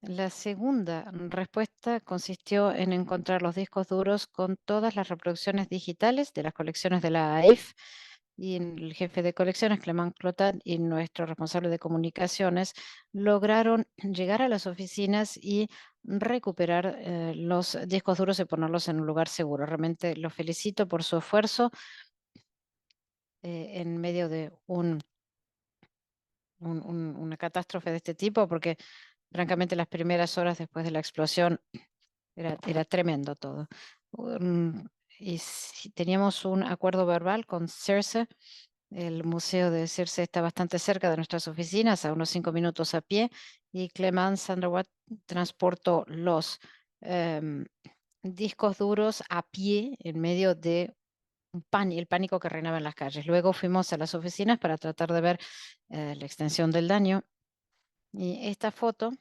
Speaker 2: La segunda respuesta consistió en encontrar los discos duros con todas las reproducciones digitales de las colecciones de la AIF, y el jefe de colecciones, Clement Clotat, y nuestro responsable de comunicaciones lograron llegar a las oficinas y recuperar los discos duros y ponerlos en un lugar seguro. Realmente los felicito por su esfuerzo en medio de una catástrofe de este tipo, porque francamente las primeras horas después de la explosión era tremendo todo. Y teníamos un acuerdo verbal con CIRSE. El museo de Circe está bastante cerca de nuestras oficinas, a unos 5 minutos a pie, y Clemens Sanderwatt transportó los discos duros a pie en medio de el pánico que reinaba en las calles. Luego fuimos a las oficinas para tratar de ver la extensión del daño. Y esta foto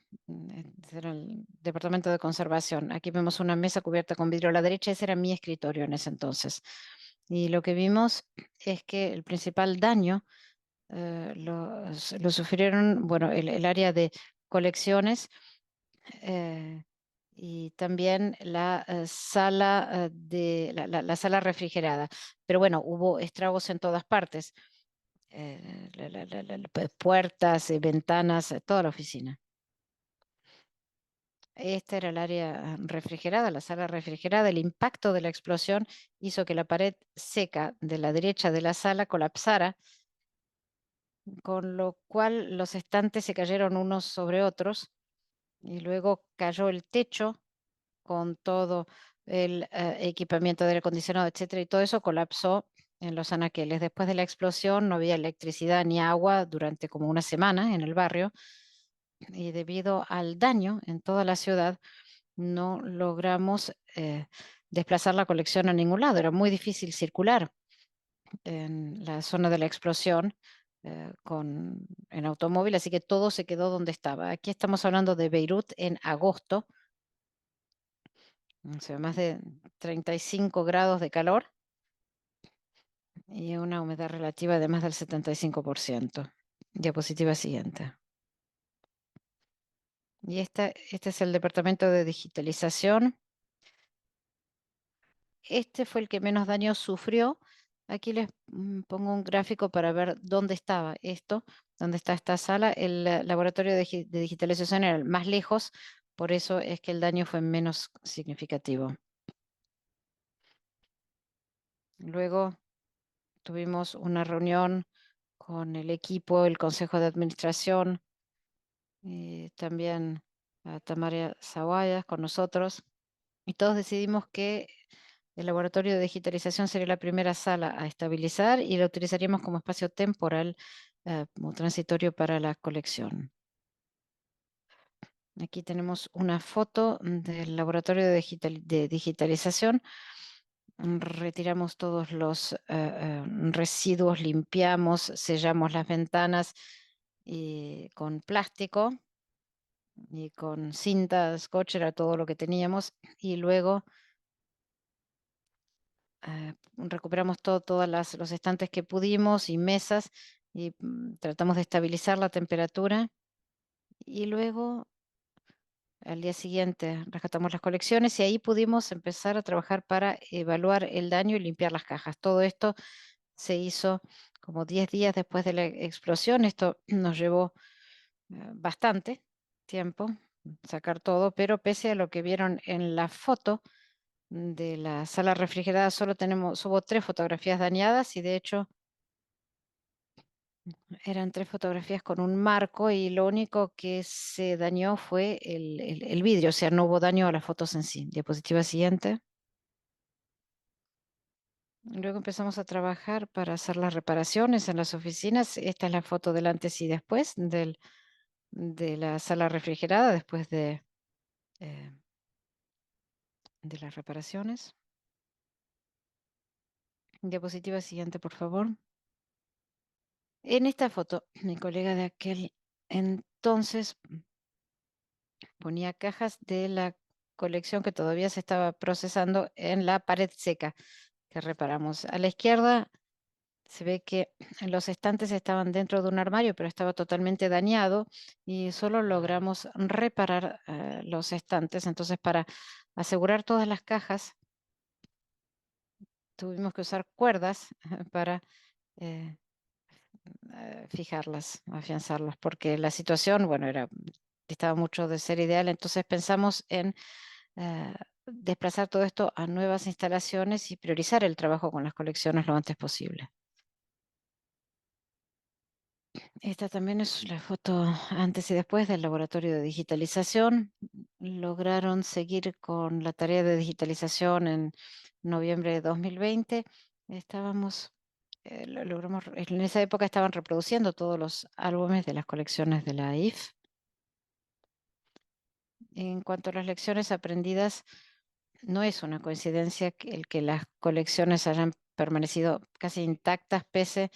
Speaker 2: era el departamento de conservación. Aquí vemos una mesa cubierta con vidrio a la derecha. Ese era mi escritorio en ese entonces. Y lo que vimos es que el principal daño lo sufrieron, bueno, el área de colecciones y también la sala la sala refrigerada. Pero bueno, hubo estragos en todas partes, puertas, ventanas, toda la oficina. Esta era el área refrigerada, la sala refrigerada. El impacto de la explosión hizo que la pared seca de la derecha de la sala colapsara, con lo cual los estantes se cayeron unos sobre otros y luego cayó el techo con todo el equipamiento de aire acondicionado, etcétera, y todo eso colapsó en los anaqueles. Después de la explosión no había electricidad ni agua durante como una semana en el barrio, y debido al daño en toda la ciudad no logramos desplazar la colección a ningún lado. Era muy difícil circular en la zona de la explosión en automóvil, así que todo se quedó donde estaba. Aquí estamos hablando de Beirut en agosto, o sea, más de 35 grados de calor y una humedad relativa de más del 75%. Diapositiva siguiente. Y este es el departamento de digitalización. Este fue el que menos daño sufrió. Aquí les pongo un gráfico para ver dónde estaba esto, dónde está esta sala. El laboratorio de digitalización era el más lejos, por eso es que el daño fue menos significativo. Luego tuvimos una reunión con el equipo, el consejo de administración, y también a Tamaria Zawaya con nosotros, y todos decidimos que el laboratorio de digitalización sería la primera sala a estabilizar y la utilizaríamos como espacio temporal, como transitorio para la colección. Aquí tenemos una foto del laboratorio de digitalización. Retiramos todos los residuos, limpiamos, sellamos las ventanas con plástico y con cinta, scotch era todo lo que teníamos. Y luego recuperamos todas los estantes que pudimos y mesas y tratamos de estabilizar la temperatura. Y luego al día siguiente rescatamos las colecciones y ahí pudimos empezar a trabajar para evaluar el daño y limpiar las cajas. Todo esto se hizo como 10 días después de la explosión. Esto nos llevó bastante tiempo sacar todo, pero pese a lo que vieron en la foto de la sala refrigerada, hubo 3 fotografías dañadas y de hecho eran 3 fotografías con un marco y lo único que se dañó fue el vidrio, o sea, no hubo daño a las fotos en sí. Diapositiva siguiente. Luego empezamos a trabajar para hacer las reparaciones en las oficinas. Esta es la foto del antes y después de la sala refrigerada después eh, de las reparaciones. Diapositiva siguiente, por favor. En esta foto, mi colega de aquel entonces ponía cajas de la colección que todavía se estaba procesando en la pared seca que reparamos. A la izquierda se ve que los estantes estaban dentro de un armario, pero estaba totalmente dañado y solo logramos reparar los estantes. Entonces, para asegurar todas las cajas, tuvimos que usar cuerdas para eh, fijarlas, afianzarlas, porque la situación, bueno, estaba mucho de ser ideal. Entonces pensamos en desplazar todo esto a nuevas instalaciones y priorizar el trabajo con las colecciones lo antes posible. Esta también es la foto antes y después del laboratorio de digitalización. Lograron seguir con la tarea de digitalización en noviembre de 2020. Estábamos, logramos, en esa época estaban reproduciendo todos los álbumes de las colecciones de la IF. En cuanto a las lecciones aprendidas, no es una coincidencia el que las colecciones hayan permanecido casi intactas pese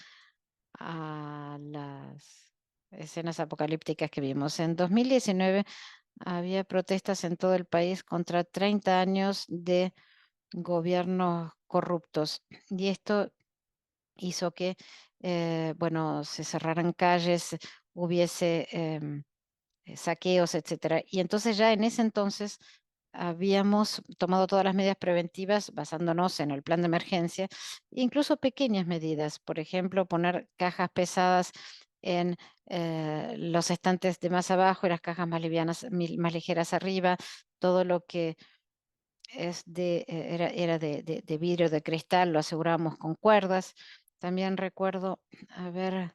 Speaker 2: a las escenas apocalípticas que vimos. En 2019 había protestas en todo el país contra 30 años de gobiernos corruptos y esto hizo que, bueno, se cerraran calles, hubiese saqueos, etcétera. Y entonces ya en ese entonces habíamos tomado todas las medidas preventivas basándonos en el plan de emergencia, incluso pequeñas medidas, por ejemplo, poner cajas pesadas en los estantes de más abajo y las cajas más livianas, más ligeras arriba, todo lo que era de vidrio, de cristal, lo aseguramos con cuerdas. También recuerdo haber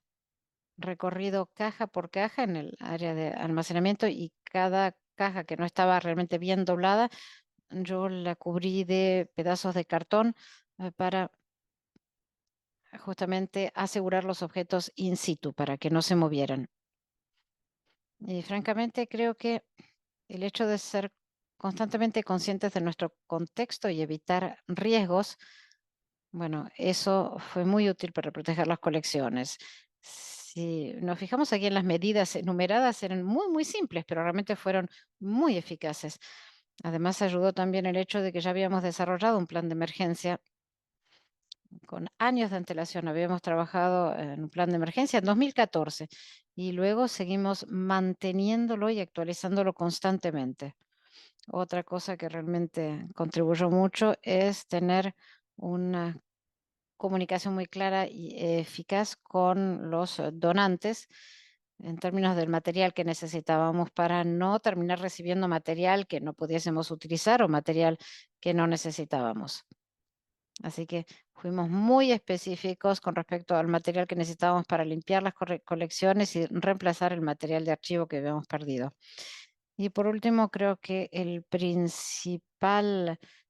Speaker 2: recorrido caja por caja en el área de almacenamiento y cada caja que no estaba realmente bien doblada, yo la cubrí de pedazos de cartón para justamente asegurar los objetos in situ para que no se movieran. Y francamente creo que el hecho de ser constantemente conscientes de nuestro contexto y evitar riesgos, bueno, eso fue muy útil para proteger las colecciones. Si nos fijamos aquí en las medidas enumeradas, eran muy, muy simples, pero realmente fueron muy eficaces. Además, ayudó también el hecho de que ya habíamos desarrollado un plan de emergencia con años de antelación. Habíamos trabajado en un plan de emergencia en 2014 y luego seguimos manteniéndolo y actualizándolo constantemente. Otra cosa que realmente contribuyó mucho es tener una comunicación muy clara y eficaz con los donantes en términos del material que necesitábamos para no terminar recibiendo material que no pudiésemos utilizar o material que no necesitábamos. Así que fuimos muy específicos con respecto al material que necesitábamos para limpiar las colecciones y reemplazar el material de archivo que habíamos perdido. Y por último, creo que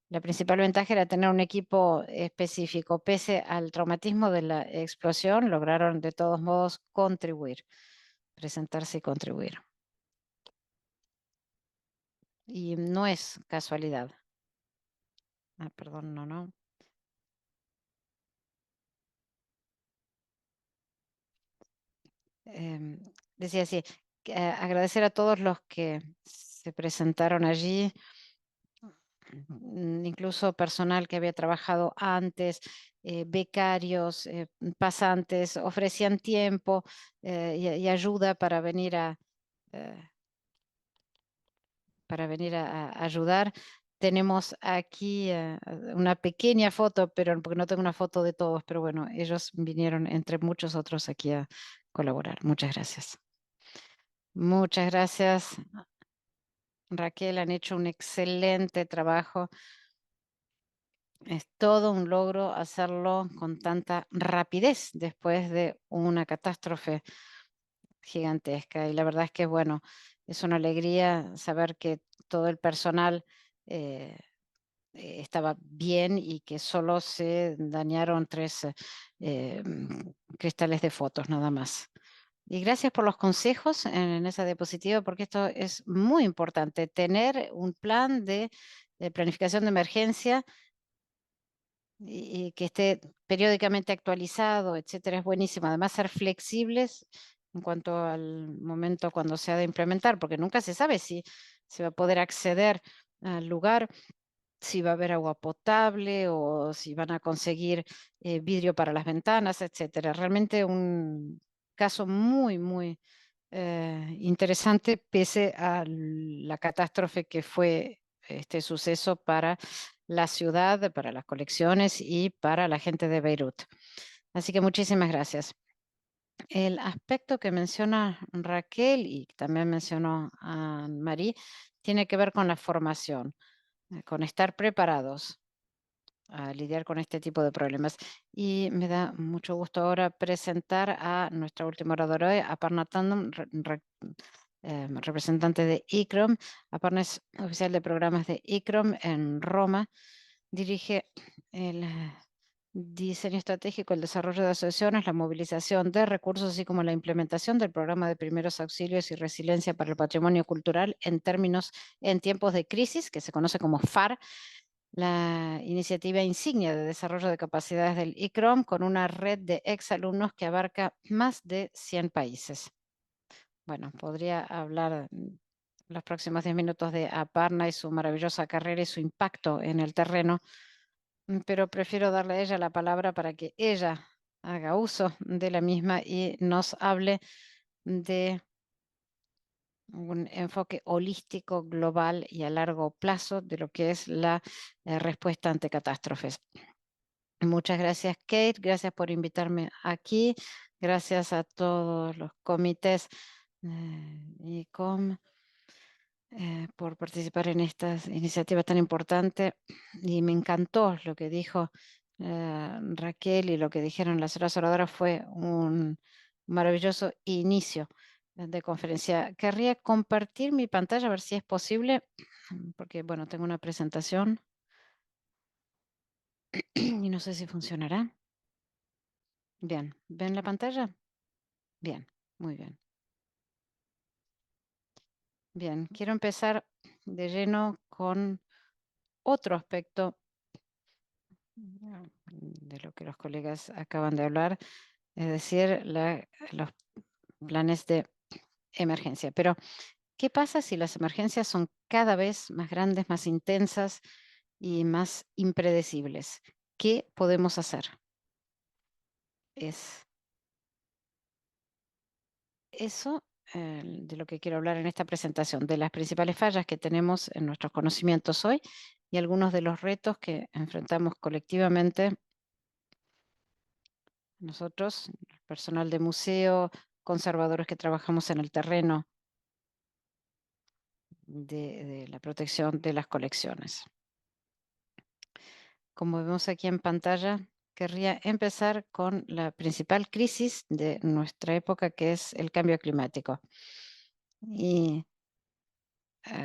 Speaker 2: la principal ventaja era tener un equipo específico. Pese al traumatismo de la explosión, lograron de todos modos contribuir, presentarse y contribuir. Y no es casualidad. Perdón, no. Decía así, agradecer a todos los que se presentaron allí, incluso personal que había trabajado antes, becarios, pasantes, ofrecían tiempo y ayuda eh, para venir a ayudar. Tenemos aquí una pequeña foto, pero porque no tengo una foto de todos, pero bueno, ellos vinieron entre muchos otros aquí a colaborar. Muchas gracias. Muchas gracias, Raquel. Han hecho un excelente trabajo. Es todo un logro hacerlo con tanta rapidez después de una catástrofe gigantesca. Y la verdad es que, bueno, es una alegría saber que todo el personal eh, estaba bien y que solo se dañaron 3 cristales de fotos nada más. Y gracias por los consejos en esa diapositiva, porque esto es muy importante, tener un plan de planificación de emergencia y que esté periódicamente actualizado, etcétera, es buenísimo. Además, ser flexibles en cuanto al momento cuando se ha de implementar, porque nunca se sabe si se va a poder acceder al lugar, si va a haber agua potable o si van a conseguir vidrio para las ventanas, etcétera. Realmente un caso muy, muy interesante, pese a la catástrofe que fue este suceso para la ciudad, para las colecciones y para la gente de Beirut. Así que muchísimas gracias. El aspecto que menciona Raquel y también mencionó a Marie tiene que ver con la formación, con estar preparados a lidiar con este tipo de problemas. Y me da mucho gusto ahora presentar a nuestra última oradora, hoy, Aparna Tandon, representante de ICROM. Aparna es oficial de programas de ICROM en Roma. Dirige el diseño estratégico, el desarrollo de asociaciones, la movilización de recursos, así como la implementación del programa de primeros auxilios y resiliencia para el patrimonio cultural en tiempos de crisis, que se conoce como FAR, la iniciativa insignia de desarrollo de capacidades del ICROM, con una red de exalumnos que abarca más de 100 países. Bueno, podría hablar los próximos 10 minutos de Aparna y su maravillosa carrera y su impacto en el terreno, pero prefiero darle a ella la palabra para que ella haga uso de la misma y nos hable de un enfoque holístico, global y a largo plazo de lo que es la respuesta ante catástrofes. Muchas gracias, Kate. Gracias por invitarme aquí. Gracias a todos los comités ICOM por participar en esta iniciativa tan importante. Y me encantó lo que dijo Raquel y lo que dijeron las otras oradoras. Fue un maravilloso inicio de conferencia. Querría compartir mi pantalla, a ver si es posible, porque, bueno, tengo una presentación y no sé si funcionará. Bien, ¿ven la pantalla? Bien, muy bien. Bien, quiero empezar de lleno con otro aspecto de lo que los colegas acaban de hablar, es decir, los planes de emergencia. Pero, ¿qué pasa si las emergencias son cada vez más grandes, más intensas y más impredecibles? ¿Qué podemos hacer? Es eso de lo que quiero hablar en esta presentación, de las principales fallas que tenemos en nuestros conocimientos hoy y algunos de los retos que enfrentamos colectivamente nosotros, el personal de museo, conservadores que trabajamos en el terreno de la protección de las colecciones. Como vemos aquí en pantalla, querría empezar con la principal crisis de nuestra época, que es el cambio climático. Y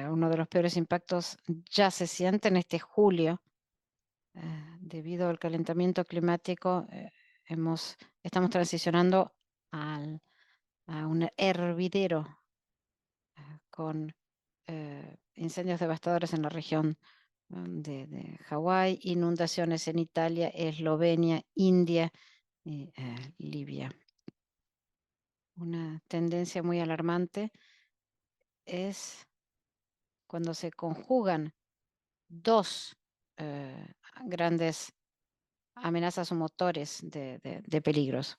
Speaker 2: uno de los peores impactos ya se siente en este julio. Debido al calentamiento climático, estamos transicionando a un hervidero con incendios devastadores en la región de Hawái, inundaciones en Italia, Eslovenia, India y Libia. una tendencia muy alarmante es cuando se conjugan dos grandes amenazas o motores de peligros.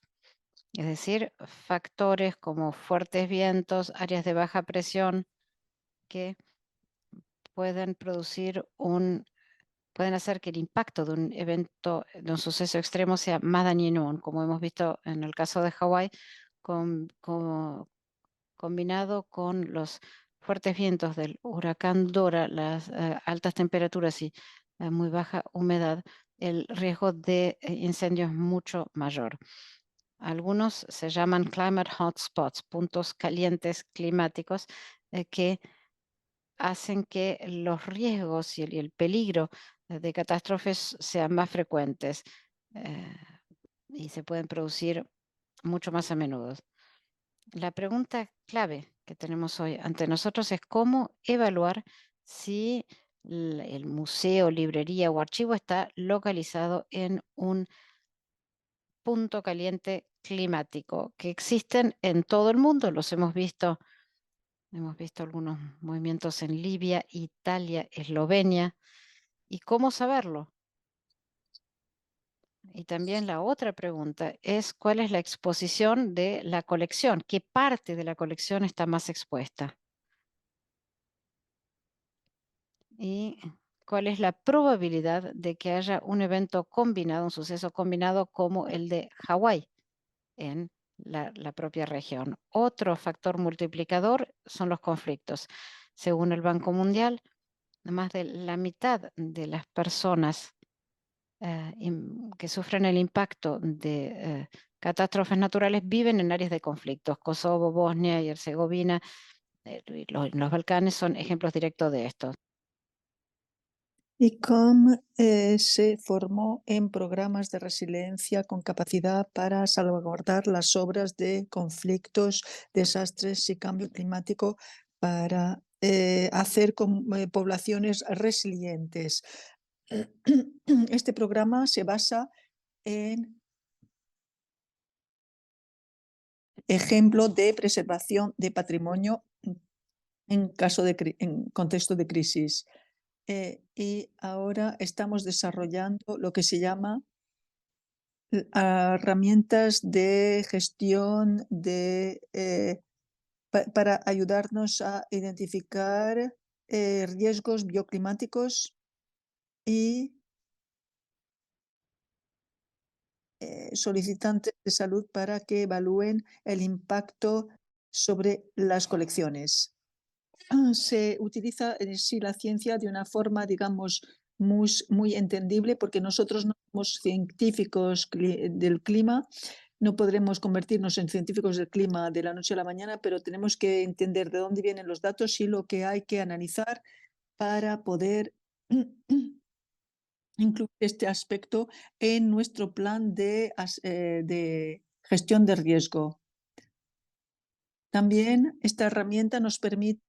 Speaker 2: Es decir, factores como fuertes vientos, áreas de baja presión que pueden pueden hacer que el impacto de un evento, de un suceso extremo sea más dañino aún, como hemos visto en el caso de Hawái, combinado con los fuertes vientos del huracán Dora, las altas temperaturas y muy baja humedad, el riesgo de incendio es mucho mayor. Algunos se llaman climate hotspots, puntos calientes climáticos, que hacen que los riesgos y el peligro de catástrofes sean más frecuentes, eh, y se pueden producir mucho más a menudo. La pregunta clave que tenemos hoy ante nosotros es cómo evaluar si el museo, librería o archivo está localizado en un punto caliente climático, que existen en todo el mundo. Hemos visto algunos movimientos en Libia, Italia, Eslovenia. ¿Y cómo saberlo? Y también la otra pregunta es cuál es la exposición de la colección, qué parte de la colección está más expuesta y cuál es la probabilidad de que haya un evento combinado, un suceso combinado como el de Hawái en la propia región. Otro factor multiplicador son los conflictos. Según el Banco Mundial, más de la mitad de las personas que sufren el impacto de catástrofes naturales viven en áreas de conflictos. Kosovo, Bosnia y Herzegovina, y los Balcanes son ejemplos directos de esto.
Speaker 1: ICOM se formó en programas de resiliencia con capacidad para salvaguardar las obras de conflictos, desastres y cambio climático para hacer poblaciones resilientes. Este programa se basa en ejemplo de preservación de patrimonio en contexto de crisis. Y ahora estamos desarrollando lo que se llama herramientas de gestión para ayudarnos a identificar riesgos bioclimáticos y solicitantes de salud para que evalúen el impacto sobre las colecciones. Se utiliza la ciencia de una forma, digamos, muy entendible, porque nosotros no somos científicos del clima, no podremos convertirnos en científicos del clima de la noche a la mañana, pero tenemos que entender de dónde vienen los datos y lo que hay que analizar para poder incluir este aspecto en nuestro plan de gestión de riesgo. También esta herramienta nos permite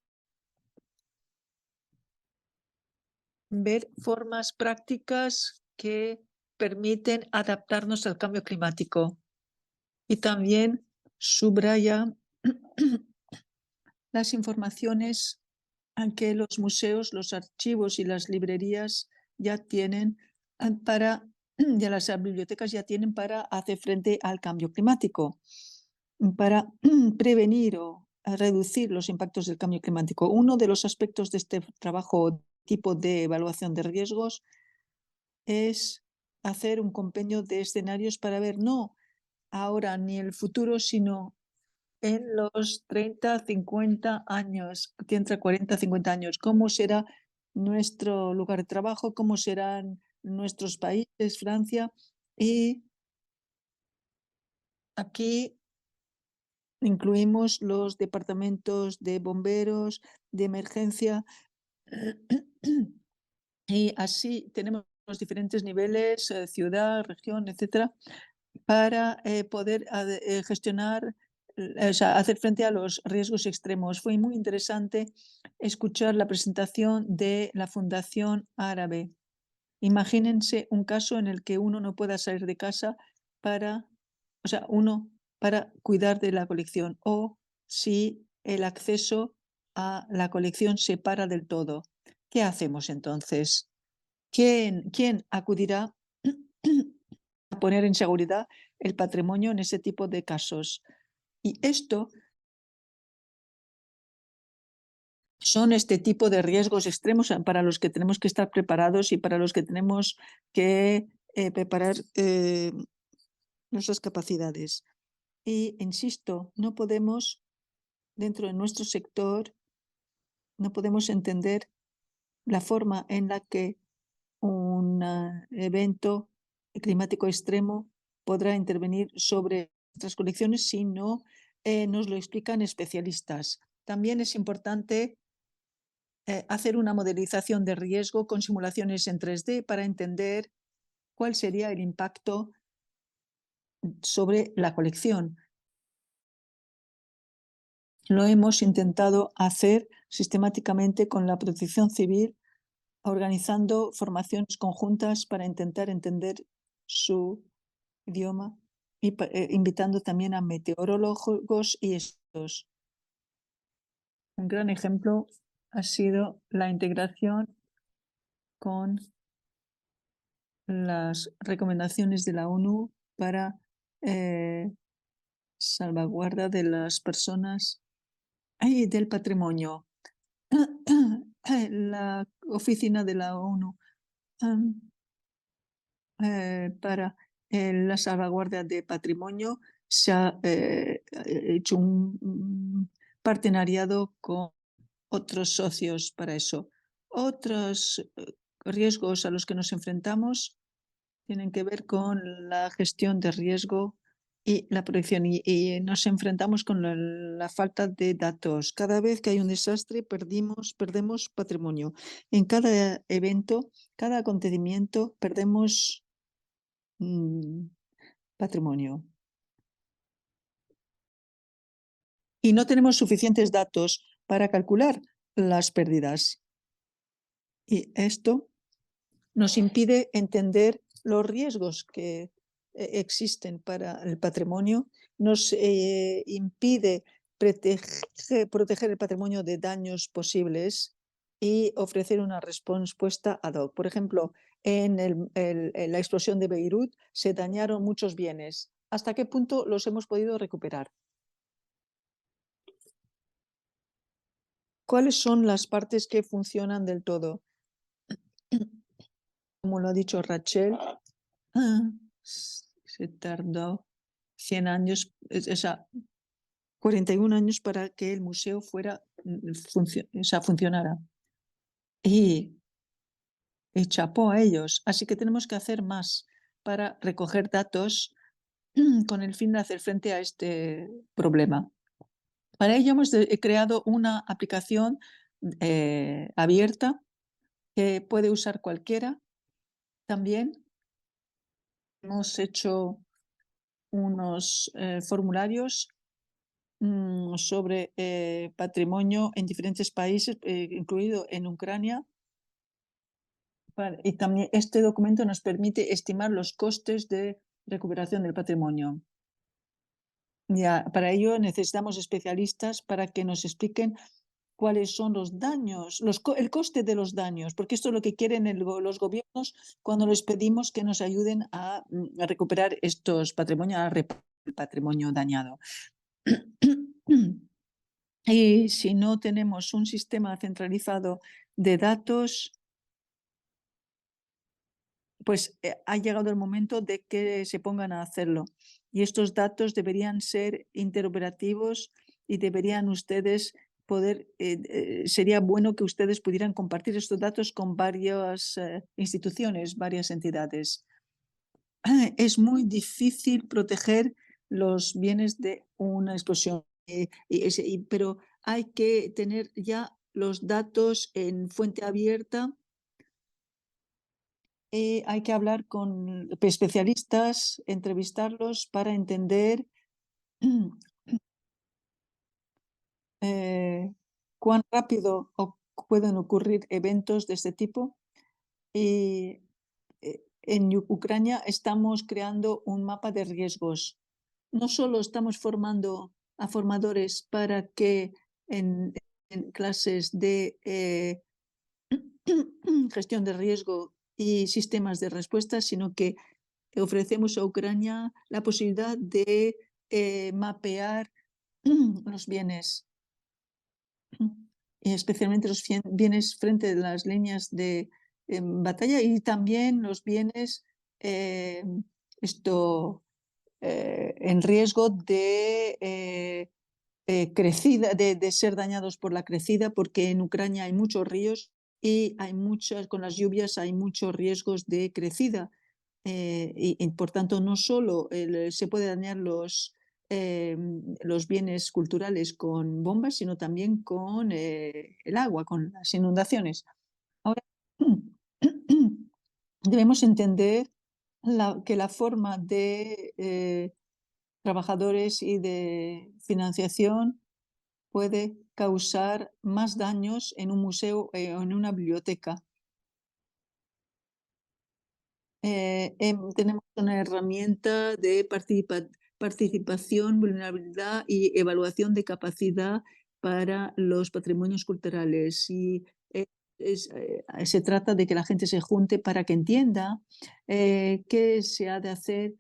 Speaker 1: ver formas prácticas que permiten adaptarnos al cambio climático. Y también subraya las informaciones que los museos, los archivos y las librerías ya tienen ya las bibliotecas ya tienen para hacer frente al cambio climático, para prevenir o reducir los impactos del cambio climático. Uno de los aspectos de este trabajo tipo de evaluación de riesgos es hacer un compendio de escenarios para ver no ahora ni el futuro, sino en los 30, 50 años, entre 40, 50 años, cómo será nuestro lugar de trabajo, cómo serán nuestros países, Francia. Y aquí incluimos los departamentos de bomberos, de emergencia. Y así tenemos los diferentes niveles, ciudad, región, etcétera, para poder gestionar, o sea, hacer frente a los riesgos extremos. Fue muy interesante escuchar la presentación de la Fundación Árabe. Imagínense un caso en el que uno no pueda salir de casa o sea, uno para cuidar de la colección o si el acceso a la colección se para del todo. ¿Qué hacemos entonces? ¿Quién acudirá a poner en seguridad el patrimonio en ese tipo de casos? Y esto son este tipo de riesgos extremos para los que tenemos que estar preparados y para los que tenemos que preparar nuestras capacidades. Y insisto, no podemos, dentro de nuestro sector, no podemos entender la forma en la que un evento climático extremo podrá intervenir sobre nuestras colecciones si no nos lo explican especialistas. También es importante hacer una modelización de riesgo con simulaciones en 3D para entender cuál sería el impacto sobre la colección. Lo hemos intentado hacer sistemáticamente con la Protección Civil, organizando formaciones conjuntas para intentar entender su idioma y invitando también a meteorólogos y expertos. Un gran ejemplo ha sido la integración con las recomendaciones de la ONU para salvaguarda de las personas y del patrimonio. La oficina de la ONU para la salvaguardia de patrimonio se ha hecho un partenariado con otros socios para eso. Otros riesgos a los que nos enfrentamos tienen que ver con la gestión de riesgo y la protección. Y nos enfrentamos con la falta de datos. Cada vez que hay un desastre, perdemos patrimonio. En cada evento, cada acontecimiento, perdemos patrimonio. Y no tenemos suficientes datos para calcular las pérdidas. Y esto nos impide entender los riesgos que existen para el patrimonio, nos impide proteger el patrimonio de daños posibles y ofrecer una respuesta ad hoc. Por ejemplo, en la explosión de Beirut se dañaron muchos bienes. ¿Hasta qué punto los hemos podido recuperar? ¿Cuáles son las partes que funcionan del todo? Como lo ha dicho Rachel, se tardó 100 años, o sea, 41 años para que el museo funcionara. Y chapó a ellos. Así que tenemos que hacer más para recoger datos con el fin de hacer frente a este problema. Para ello hemos creado una aplicación abierta que puede usar cualquiera. También hemos hecho unos formularios sobre patrimonio en diferentes países, incluido en Ucrania. Y también este documento nos permite estimar los costes de recuperación del patrimonio. Para ello necesitamos especialistas para que nos expliquen cuáles son los daños, el coste de los daños, porque esto es lo que quieren los gobiernos cuando les pedimos que nos ayuden a recuperar estos patrimonios, el patrimonio dañado. Y si no tenemos un sistema centralizado de datos, pues ha llegado el momento de que se pongan a hacerlo. Y estos datos deberían ser interoperativos y deberían ustedes poder, sería bueno que ustedes pudieran compartir estos datos con varias instituciones, varias entidades. Es muy difícil proteger los bienes de una explosión, pero hay que tener ya los datos en fuente abierta. Hay que hablar con especialistas, entrevistarlos para entender cuán rápido pueden ocurrir eventos de este tipo. Y en Ucrania estamos creando un mapa de riesgos no solo estamos formando a formadores para que en clases de gestión de riesgo y sistemas de respuesta, sino que ofrecemos a Ucrania la posibilidad de mapear los bienes, y especialmente los bienes frente a las líneas de batalla y también los bienes en riesgo de crecida, de ser dañados por la crecida, porque en Ucrania hay muchos ríos y con las lluvias hay muchos riesgos de crecida. Y por tanto, no solo se puede dañar los bienes culturales con bombas, sino también con el agua, con las inundaciones. Ahora, debemos entender que la forma de trabajadores y de financiación puede causar más daños en un museo o en una biblioteca. Tenemos una herramienta de participación, vulnerabilidad y evaluación de capacidad para los patrimonios culturales. Y se trata de que la gente se junte para que entienda qué se ha de hacer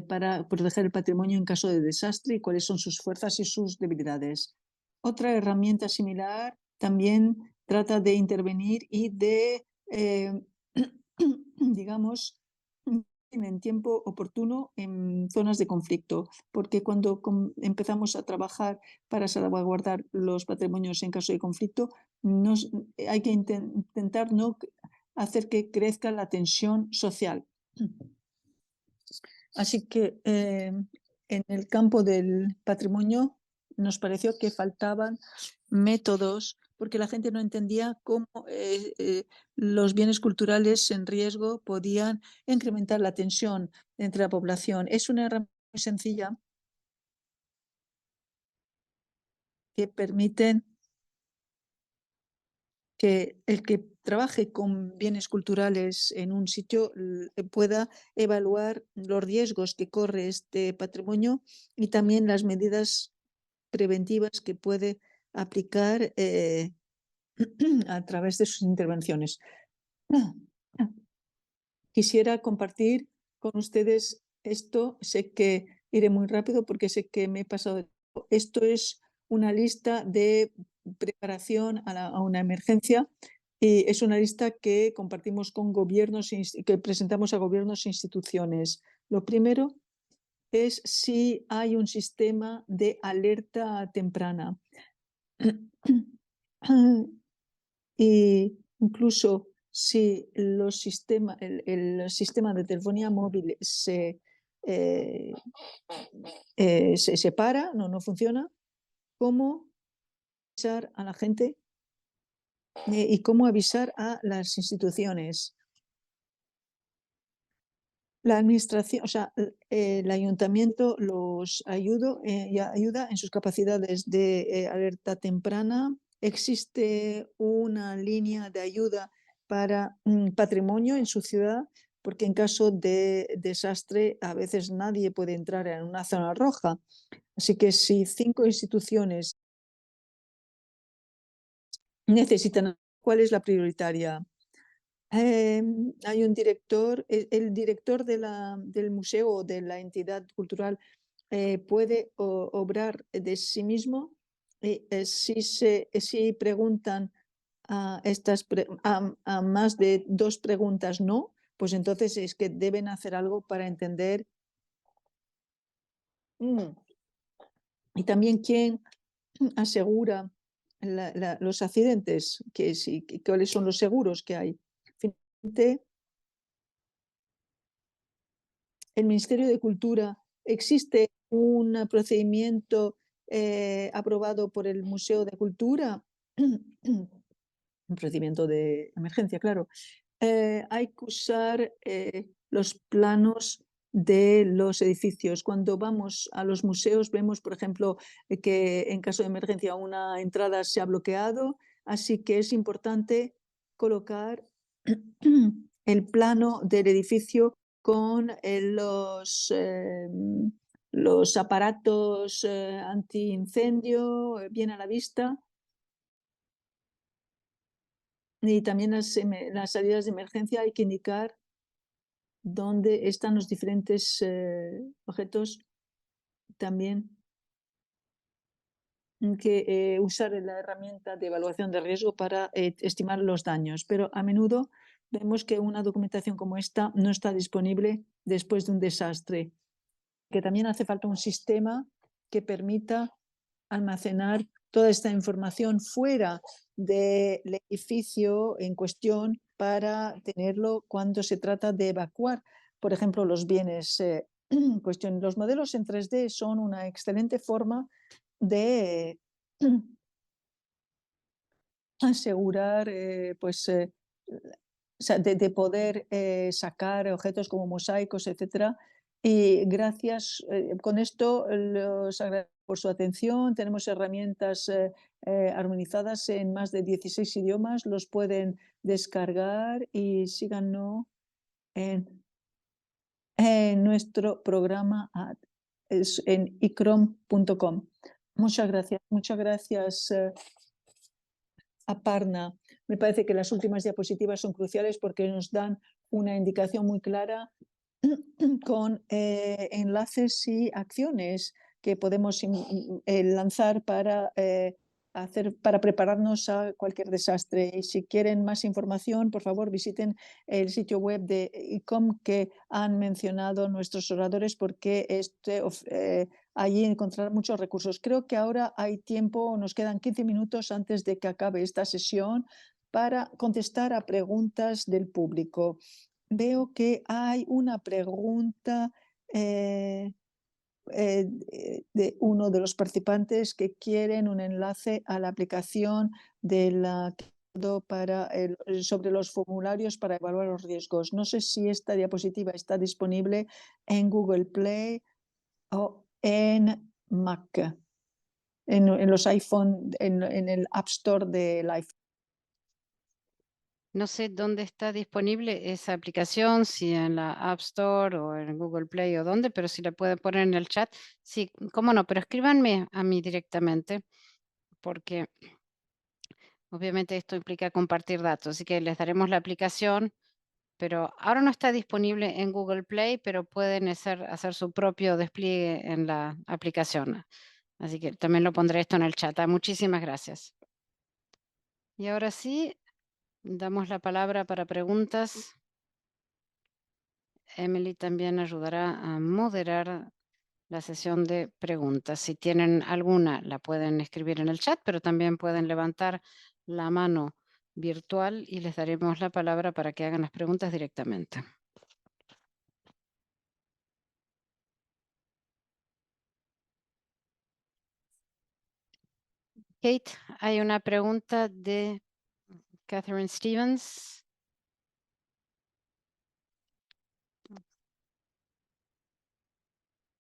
Speaker 1: para proteger el patrimonio en caso de desastre y cuáles son sus fuerzas y sus debilidades. Otra herramienta similar también trata de intervenir y de digamos, en tiempo oportuno en zonas de conflicto, porque cuando empezamos a trabajar para salvaguardar los patrimonios en caso de conflicto, hay que intentar no hacer que crezca la tensión social. Así que en el campo del patrimonio nos pareció que faltaban métodos porque la gente no entendía cómo los bienes culturales en riesgo podían incrementar la tensión entre la población. Es una herramienta muy sencilla que permiten que el que trabaje con bienes culturales en un sitio pueda evaluar los riesgos que corre este patrimonio y también las medidas preventivas que puede aplicar a través de sus intervenciones. Quisiera compartir con ustedes esto. Sé que iré muy rápido porque sé que me he pasado de tiempo. Esto es una lista de preparación a una emergencia y es una lista que compartimos con gobiernos, que presentamos a gobiernos e instituciones. Lo primero es si hay un sistema de alerta temprana. Y incluso si el sistema de telefonía móvil se separa, no funciona, ¿cómo avisar a la gente y cómo avisar a las instituciones? La administración, o sea, el ayuntamiento los ayuda en sus capacidades de alerta temprana. Existe una línea de ayuda para patrimonio en su ciudad, porque en caso de desastre a veces nadie puede entrar en una zona roja. Así que si 5 instituciones necesitan, ¿cuál es la prioritaria? Hay un director, el director del museo o de la entidad cultural puede obrar de sí mismo. Si preguntan a más de 2 preguntas no, pues entonces es que deben hacer algo para entender. Y también quién asegura los accidentes, cuáles son los seguros que hay. Finalmente, el Ministerio de Cultura, ¿existe un procedimiento aprobado por el Museo de Cultura? Un procedimiento de emergencia, claro. Hay que usar los planos de los edificios. Cuando vamos a los museos vemos, por ejemplo, que en caso de emergencia una entrada se ha bloqueado, así que es importante colocar el plano del edificio con los aparatos antiincendio bien a la vista, y también las salidas de emergencia hay que indicar dónde están los diferentes objetos también. Que usar la herramienta de evaluación de riesgo para estimar los daños, pero a menudo vemos que una documentación como esta no está disponible después de un desastre, que también hace falta un sistema que permita almacenar toda esta información fuera del edificio en cuestión para tenerlo cuando se trata de evacuar, por ejemplo, los bienes en cuestión. Los modelos en 3D son una excelente forma de asegurar, o sea, de poder sacar objetos como mosaicos, etcétera. Y gracias, con esto los agradezco por su atención. Tenemos herramientas armonizadas en más de 16 idiomas. Los pueden descargar y síganos en nuestro programa en icrom.com. Muchas gracias. Muchas gracias. Aparna. Me parece que las últimas diapositivas son cruciales porque nos dan una indicación muy clara con enlaces y acciones que podemos lanzar para para prepararnos a cualquier desastre. Y si quieren más información, por favor, visiten el sitio web de ICOM que han mencionado nuestros oradores, porque allí encontrar muchos recursos. Creo que ahora hay tiempo, nos quedan 15 minutos antes de que acabe esta sesión para contestar a preguntas del público. Veo que hay una pregunta de uno de los participantes que quieren un enlace a la aplicación de la sobre los formularios para evaluar los riesgos. No sé si esta diapositiva está disponible en Google Play o en Mac, en los iPhone, en el App Store del iPhone.
Speaker 2: No sé dónde está disponible esa aplicación, si en la App Store o en Google Play o dónde, pero si la pueden poner en el chat, sí, cómo no, pero escríbanme a mí directamente, porque obviamente esto implica compartir datos, así que les daremos la aplicación, pero ahora no está disponible en Google Play, pero pueden hacer su propio despliegue en la aplicación. Así que también lo pondré esto en el chat. Muchísimas gracias. Y ahora sí, damos la palabra para preguntas. Emily también ayudará a moderar la sesión de preguntas. Si tienen alguna, la pueden escribir en el chat, pero también pueden levantar la mano virtual y les daremos la palabra para que hagan las preguntas directamente. Kate, hay una pregunta de Catherine Stevens.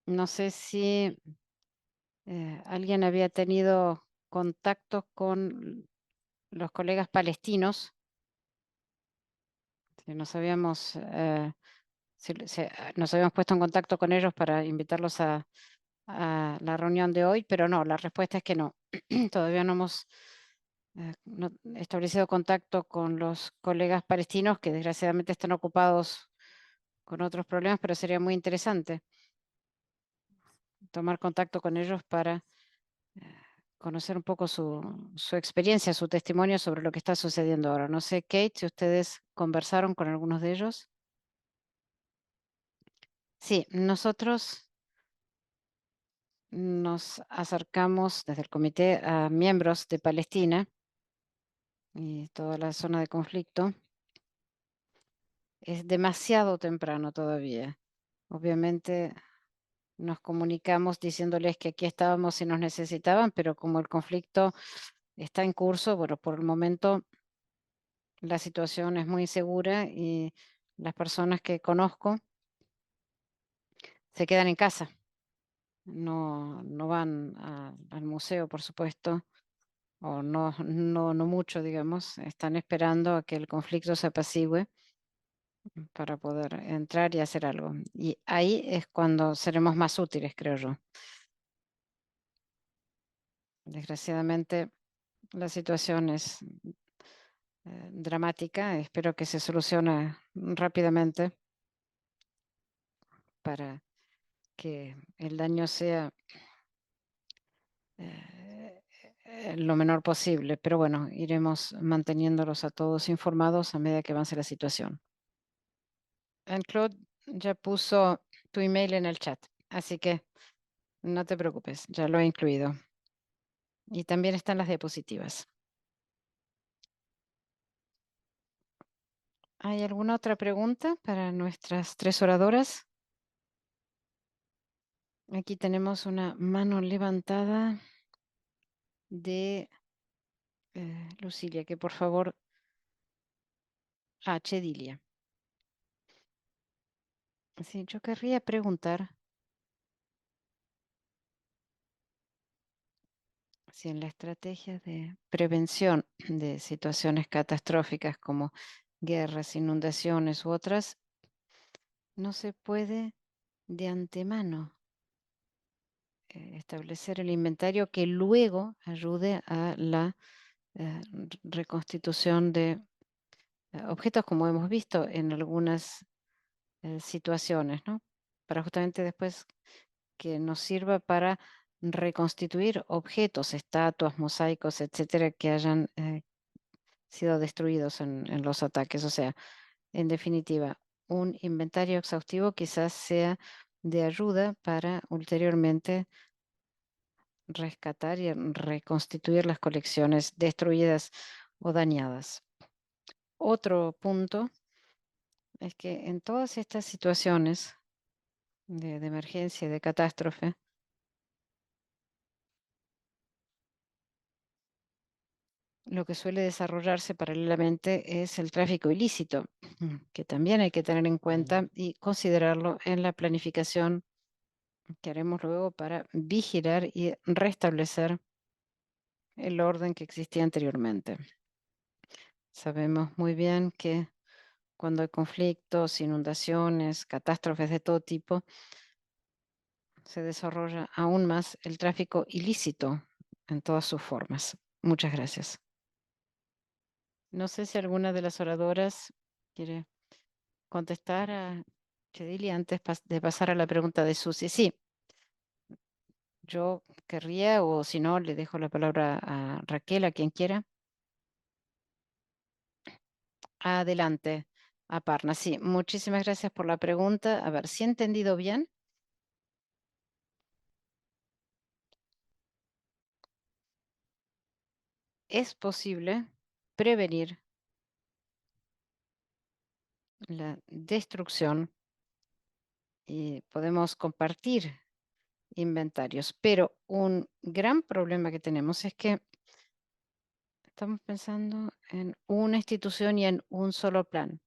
Speaker 2: No sé si alguien había tenido contacto con los colegas palestinos. Si nos habíamos puesto en contacto con ellos para invitarlos a la reunión de hoy, pero no, la respuesta es que no. Todavía no hemos establecido contacto con los colegas palestinos que desgraciadamente están ocupados con otros problemas, pero sería muy interesante tomar contacto con ellos para conocer un poco su experiencia, su testimonio sobre lo que está sucediendo ahora. No sé, Kate, si ustedes conversaron con algunos de ellos. Sí, nosotros nos acercamos desde el comité a miembros de Palestina y toda la zona de conflicto. Es demasiado temprano todavía. Obviamente nos comunicamos diciéndoles que aquí estábamos si nos necesitaban, pero como el conflicto está en curso, bueno, por el momento la situación es muy insegura y las personas que conozco se quedan en casa. No van al museo, por supuesto, o no, no mucho, digamos. Están esperando a que el conflicto se apacigüe para poder entrar y hacer algo. Y ahí es cuando seremos más útiles, creo yo. Desgraciadamente, la situación es dramática. Espero que se solucione rápidamente para que el daño sea lo menor posible. Pero bueno, iremos manteniéndolos a todos informados a medida que avance la situación. Claude ya puso tu email en el chat, así que no te preocupes, ya lo he incluido. Y también están las diapositivas. ¿Hay alguna otra pregunta para nuestras tres oradoras? Aquí tenemos una mano levantada de Lucilia, que por favor, Chedilia. Sí, yo querría preguntar si en la estrategia de prevención de situaciones catastróficas como guerras, inundaciones u otras, no se puede de antemano establecer el inventario que luego ayude a la reconstitución de objetos, como hemos visto en algunas situaciones, ¿no? Para justamente después que nos sirva para reconstituir objetos, estatuas, mosaicos, etcétera, que hayan sido destruidos en los ataques. O sea, en definitiva, un inventario exhaustivo quizás sea de ayuda para ulteriormente rescatar y reconstituir las colecciones destruidas o dañadas. Otro punto es que en todas estas situaciones de emergencia, de catástrofe, lo que suele desarrollarse paralelamente es el tráfico ilícito, que también hay que tener en cuenta y considerarlo en la planificación que haremos luego para vigilar y restablecer el orden que existía anteriormente. Sabemos muy bien que cuando hay conflictos, inundaciones, catástrofes de todo tipo, se desarrolla aún más el tráfico ilícito en todas sus formas. Muchas gracias. No sé si alguna de las oradoras quiere contestar a Chedili antes de pasar a la pregunta de Susi. Sí, yo querría, o si no, le dejo la palabra a Raquel, a quien quiera. Adelante, Aparna. Sí, muchísimas gracias por la pregunta. A ver, si he entendido bien. Es posible prevenir la destrucción y podemos compartir inventarios, pero un gran problema que tenemos es que estamos pensando en una institución y en un solo plan.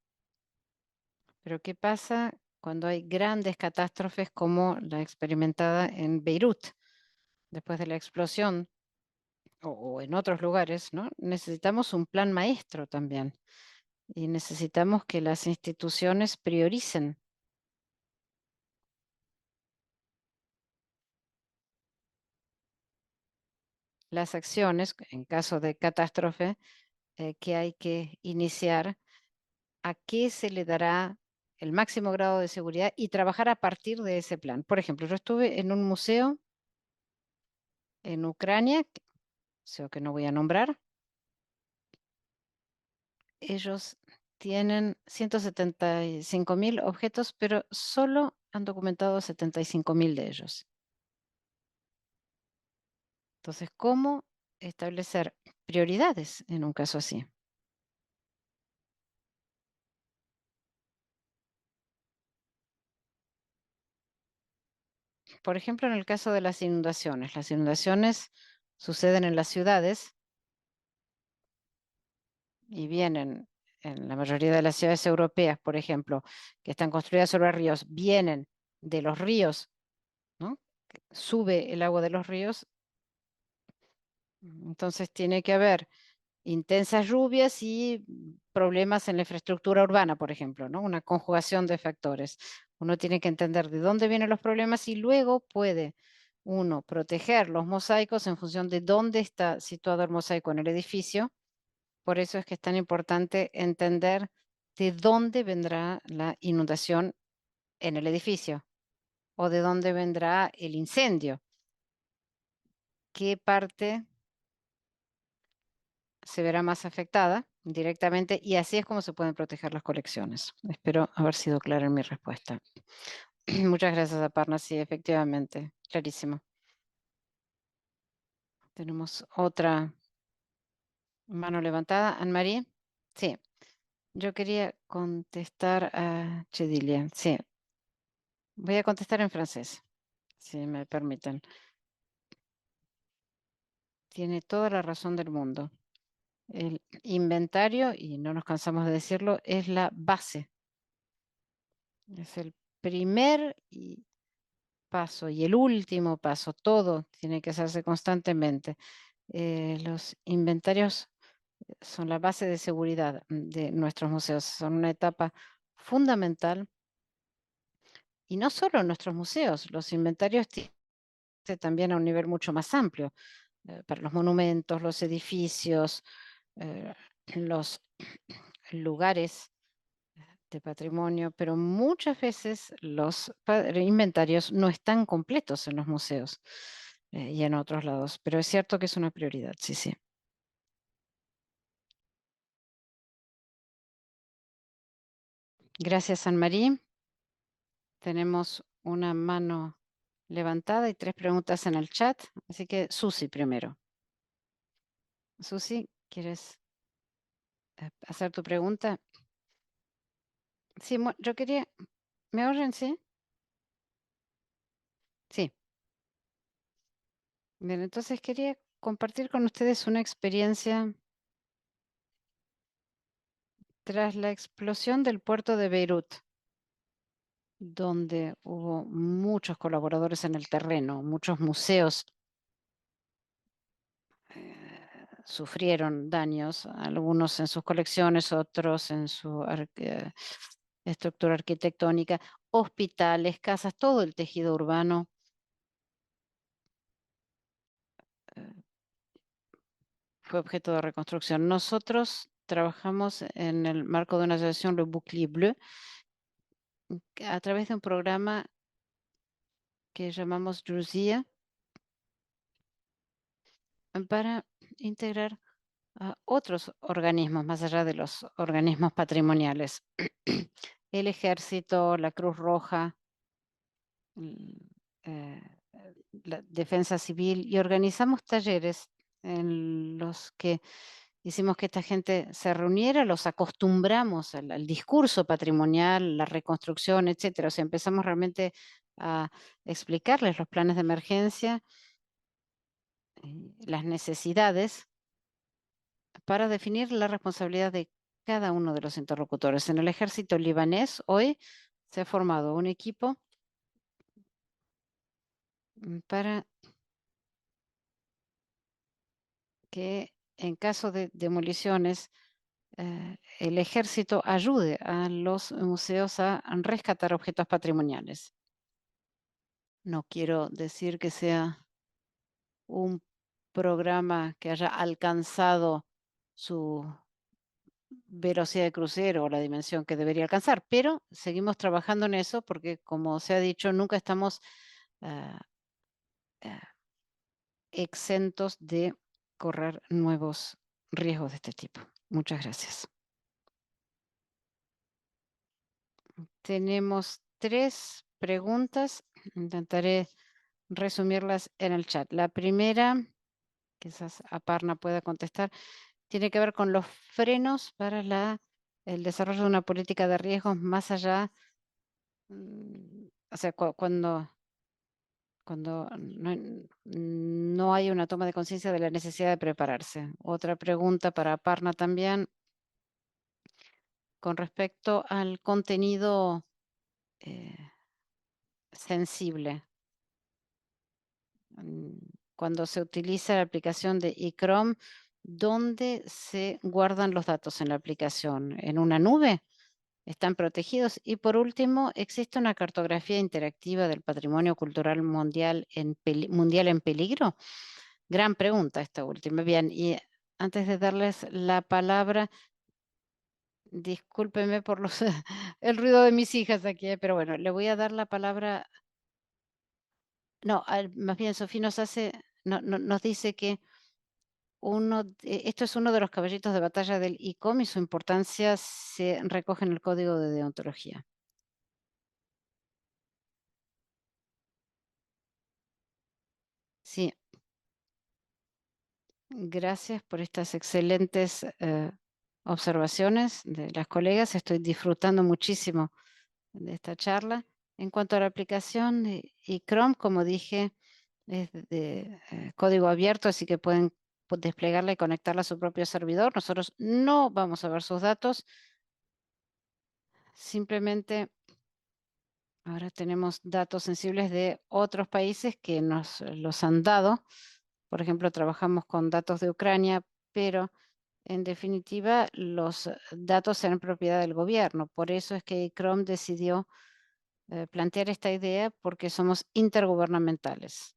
Speaker 2: Pero ¿qué pasa cuando hay grandes catástrofes como la experimentada en Beirut después de la explosión o en otros lugares, ¿no? Necesitamos un plan maestro también y necesitamos que las instituciones prioricen las acciones en caso de catástrofe que hay que iniciar, a qué se le dará el máximo grado de seguridad y trabajar a partir de ese plan. Por ejemplo, yo estuve en un museo en Ucrania, museo que no voy a nombrar. Ellos tienen 175.000 objetos, pero solo han documentado 75.000 de ellos. Entonces, ¿cómo establecer prioridades en un caso así? Por ejemplo, en el caso de las inundaciones suceden en las ciudades y vienen en la mayoría de las ciudades europeas, por ejemplo, que están construidas sobre ríos, vienen de los ríos, ¿no? Sube el agua de los ríos, entonces tiene que haber intensas lluvias y problemas en la infraestructura urbana, por ejemplo, ¿no? Una conjugación de factores. Uno tiene que entender de dónde vienen los problemas y luego puede uno proteger los mosaicos en función de dónde está situado el mosaico en el edificio. Por eso es que es tan importante entender de dónde vendrá la inundación en el edificio o de dónde vendrá el incendio, qué parte se verá más afectada directamente y así es como se pueden proteger las colecciones. Espero haber sido clara en mi respuesta. Muchas gracias, Aparna. Sí, efectivamente, clarísimo. Tenemos otra mano levantada. Anne-Marie. Sí, yo quería contestar a Chedilia. Sí, voy a contestar en francés, si me permiten. Tiene toda la razón del mundo. El inventario, y no nos cansamos de decirlo, es la base. Es el primer paso y el último paso. Todo tiene que hacerse constantemente. Los inventarios son la base de seguridad de nuestros museos. Son una etapa fundamental. Y no solo en nuestros museos, los inventarios tienen también a un nivel mucho más amplio, para los monumentos, los edificios, los lugares de patrimonio, pero muchas veces los inventarios no están completos en los museos y en otros lados, pero es cierto que es una prioridad, sí, sí. Gracias, Anne-Marie. Tenemos una mano levantada y 3 preguntas en el chat, así que Susi primero. Susi, ¿quieres hacer tu pregunta? Sí, yo quería, ¿me oyen, sí? Sí. Bien, entonces quería compartir con ustedes una experiencia tras la explosión del puerto de Beirut, donde hubo muchos colaboradores en el terreno, muchos museos sufrieron daños, algunos en sus colecciones, otros en su estructura arquitectónica, hospitales, casas, todo el tejido urbano eh, fue objeto de reconstrucción. Nosotros trabajamos en el marco de una asociación, Le Bouclier Bleu, a través de un programa que llamamos Druzia, para integrar a otros organismos más allá de los organismos patrimoniales. El Ejército, la Cruz Roja, mm, eh, la Defensa Civil, y organizamos talleres en los que hicimos que esta gente se reuniera, los acostumbramos al discurso patrimonial, la reconstrucción, etcétera. O sea, empezamos realmente a explicarles los planes de emergencia, las necesidades, para definir la responsabilidad de cada uno de los interlocutores. En el ejército libanés hoy se ha formado un equipo para que en caso de demoliciones el ejército ayude a los museos a rescatar objetos patrimoniales. No quiero decir que sea un programa que haya alcanzado su velocidad de crucero o la dimensión que debería alcanzar, pero seguimos trabajando en eso porque, como se ha dicho, nunca estamos ah, ah, exentos de correr nuevos riesgos de este tipo. Muchas gracias. Tenemos 3 preguntas. Intentaré resumirlas en el chat. La primera, quizás Aparna pueda contestar, tiene que ver con los frenos para el desarrollo de una política de riesgos más allá, o sea, cuando no hay una toma de conciencia de la necesidad de prepararse. Otra pregunta para Aparna también, con respecto al contenido eh, sensible. Cuando se utiliza la aplicación de iChrome, ¿Dónde se guardan los datos en la aplicación? ¿En una nube? ¿Están protegidos? Y por último, ¿existe una cartografía interactiva del patrimonio cultural mundial en peligro? Gran pregunta esta última. Bien, y antes de darles la palabra, discúlpeme por los el ruido de mis hijas aquí, pero bueno, le voy a dar la palabra. No, más bien Sofía nos dice que esto es uno de los caballitos de batalla del ICOM y su importancia se recoge en el código de deontología. Sí, gracias por estas excelentes observaciones de las colegas. Estoy disfrutando muchísimo de esta charla. En cuanto a la aplicación y Chrome, como dije, es de código abierto, así que pueden desplegarla y conectarla a su propio servidor. Nosotros no vamos a ver sus datos, simplemente ahora tenemos datos sensibles de otros países que nos los han dado. Por ejemplo, trabajamos con datos de Ucrania, pero en definitiva los datos serán propiedad del gobierno. Por eso es que Chrome decidió plantear esta idea porque somos intergubernamentales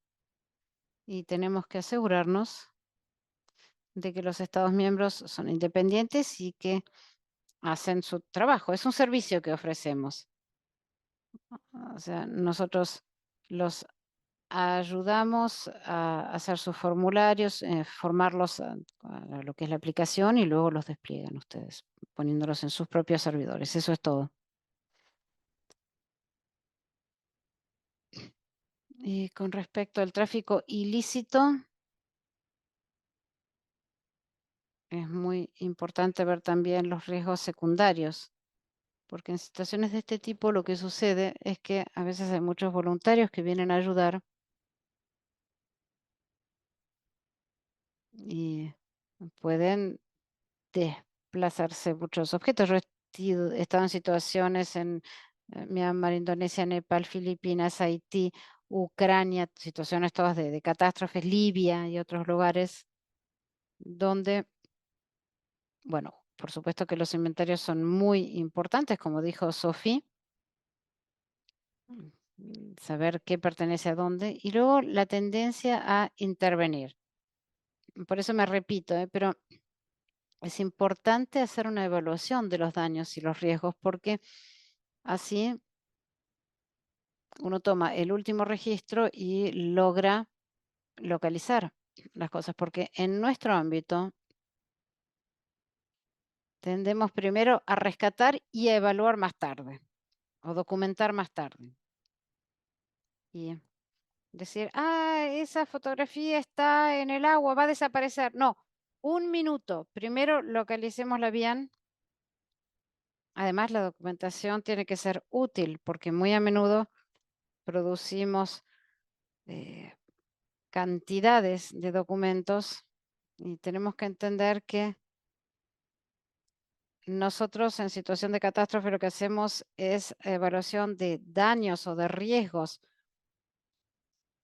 Speaker 2: y tenemos que asegurarnos de que los Estados miembros son independientes y que hacen su trabajo. Es un servicio que ofrecemos. O sea, nosotros los ayudamos a hacer sus formularios, formarlos a lo que es la aplicación y luego los despliegan ustedes, poniéndolos en sus propios servidores. Eso es todo. Y con respecto al tráfico ilícito, es muy importante ver también los riesgos secundarios, porque en situaciones de este tipo lo que sucede es que a veces hay muchos voluntarios que vienen a ayudar y pueden desplazarse muchos objetos. Yo he estado en situaciones en Myanmar, Indonesia, Nepal, Filipinas, Haití, Ucrania, situaciones todas de catástrofes, Libia y otros lugares donde, bueno, por supuesto que los inventarios son muy importantes, como dijo Sofía, saber qué pertenece a dónde, y luego la tendencia a intervenir. Por eso me repito, pero es importante hacer una evaluación de los daños y los riesgos, porque así uno toma el último registro y logra localizar las cosas, porque en nuestro ámbito tendemos primero a rescatar y a evaluar más tarde, o documentar más tarde. Y decir, esa fotografía está en el agua, va a desaparecer. No, un minuto. Primero localicémosla bien. Además, la documentación tiene que ser útil porque muy a menudo producimos cantidades de documentos y tenemos que entender que nosotros en situación de catástrofe lo que hacemos es evaluación de daños o de riesgos,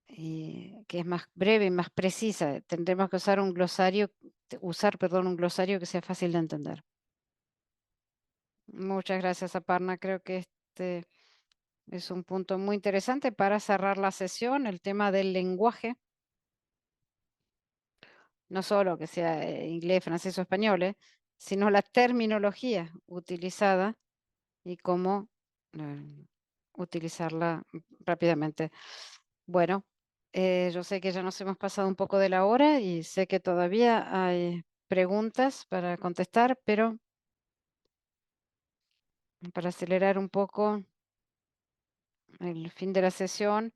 Speaker 2: que es más breve y más precisa. Tendremos que usar un glosario, un glosario que sea fácil de entender. Muchas gracias, Aparna. Creo que este es un punto muy interesante para cerrar la sesión, el tema del lenguaje, no solo que sea inglés, francés o español, sino la terminología utilizada y cómo utilizarla rápidamente. Bueno, yo sé que ya nos hemos pasado un poco de la hora y sé que todavía hay preguntas para contestar, pero para acelerar un poco el fin de la sesión,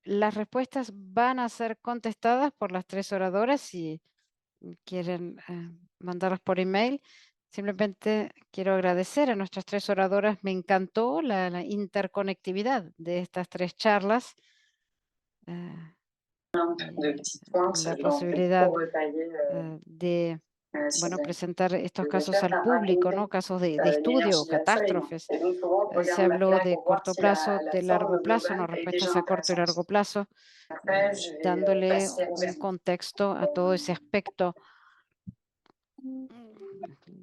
Speaker 2: las respuestas van a ser contestadas por las tres oradoras si quieren mandarlas por email. Simplemente quiero agradecer a nuestras tres oradoras. Me encantó la interconectividad de estas tres charlas.
Speaker 3: De petites pointes
Speaker 2: La
Speaker 3: dans
Speaker 2: posibilidad
Speaker 3: pour retailler
Speaker 2: de,
Speaker 3: ces
Speaker 2: bueno,
Speaker 3: années.
Speaker 2: presentar estos
Speaker 3: Je vais
Speaker 2: casos
Speaker 3: faire
Speaker 2: al
Speaker 3: un
Speaker 2: público,
Speaker 3: comité
Speaker 2: ¿no? Casos de estudio o
Speaker 3: l'énergie du soleil.
Speaker 2: catástrofes.
Speaker 3: Et donc, souvent, on
Speaker 2: Se
Speaker 3: regarde la
Speaker 2: habló
Speaker 3: Terre
Speaker 2: de
Speaker 3: pour voir
Speaker 2: corto
Speaker 3: si
Speaker 2: plazo,
Speaker 3: la
Speaker 2: de largo
Speaker 3: forme
Speaker 2: plazo, no
Speaker 3: globale est
Speaker 2: respuestas
Speaker 3: déjà
Speaker 2: a corto y largo
Speaker 3: intéressante.
Speaker 2: plazo,
Speaker 3: Après, je vais
Speaker 2: dándole
Speaker 3: passer au
Speaker 2: un
Speaker 3: vernis.
Speaker 2: contexto a todo ese aspecto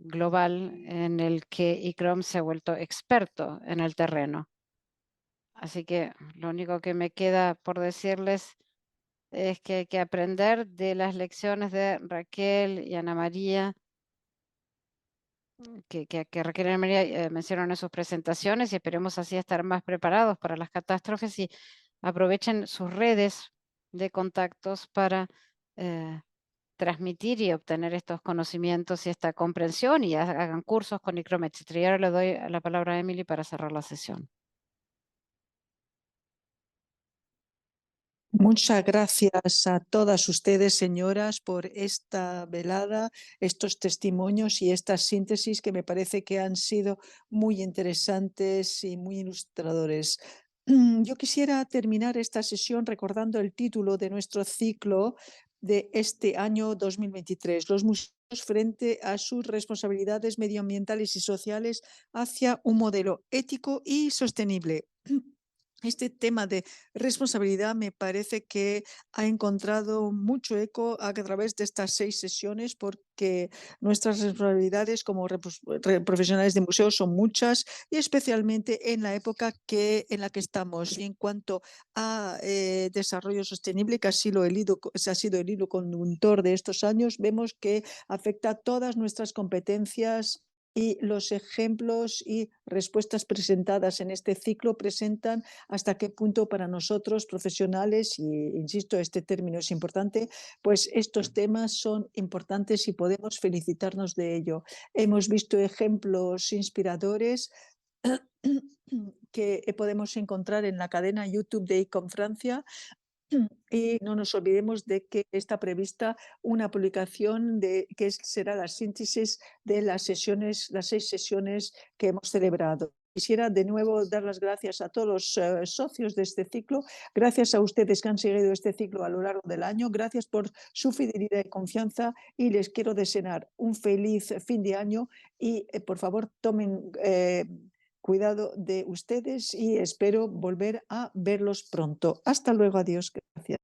Speaker 2: global en el que ICROM se ha vuelto experto en el terreno. Así que lo único que me queda por decirles es que hay que aprender de las lecciones de Raquel y Ana María, que Raquel y Ana María mencionaron en sus presentaciones, y esperemos así estar más preparados para las catástrofes y aprovechen sus redes de contactos para transmitir y obtener estos conocimientos y esta comprensión, y hagan cursos con ICROM, etcétera. Y ahora le doy la palabra a Emily para cerrar la sesión.
Speaker 1: Muchas gracias a todas ustedes, señoras, por esta velada, estos testimonios y estas síntesis que me parece que han sido muy interesantes y muy ilustradores. Yo quisiera terminar esta sesión recordando el título de nuestro ciclo de este año 2023, los museos frente a sus responsabilidades medioambientales y sociales hacia un modelo ético y sostenible. Este tema de responsabilidad me parece que ha encontrado mucho eco a través de estas 6 sesiones, porque nuestras responsabilidades como profesionales de museos son muchas, y especialmente en la época en la que estamos. Y en cuanto a desarrollo sostenible, que ha sido el hilo conductor de estos años, vemos que afecta a todas nuestras competencias, y los ejemplos y respuestas presentadas en este ciclo presentan hasta qué punto para nosotros profesionales, y insisto, este término es importante, pues estos temas son importantes y podemos felicitarnos de ello. Hemos visto ejemplos inspiradores que podemos encontrar en la cadena YouTube de ICOM Francia. Y no nos olvidemos de que está prevista una publicación que será la síntesis de las 6 sesiones que hemos celebrado. Quisiera de nuevo dar las gracias a todos los socios de este ciclo. Gracias a ustedes que han seguido este ciclo a lo largo del año. Gracias por su fidelidad y confianza, y les quiero desear un feliz fin de año, y por favor tomen cuidado de ustedes, y espero volver a verlos pronto. Hasta luego, adiós, gracias.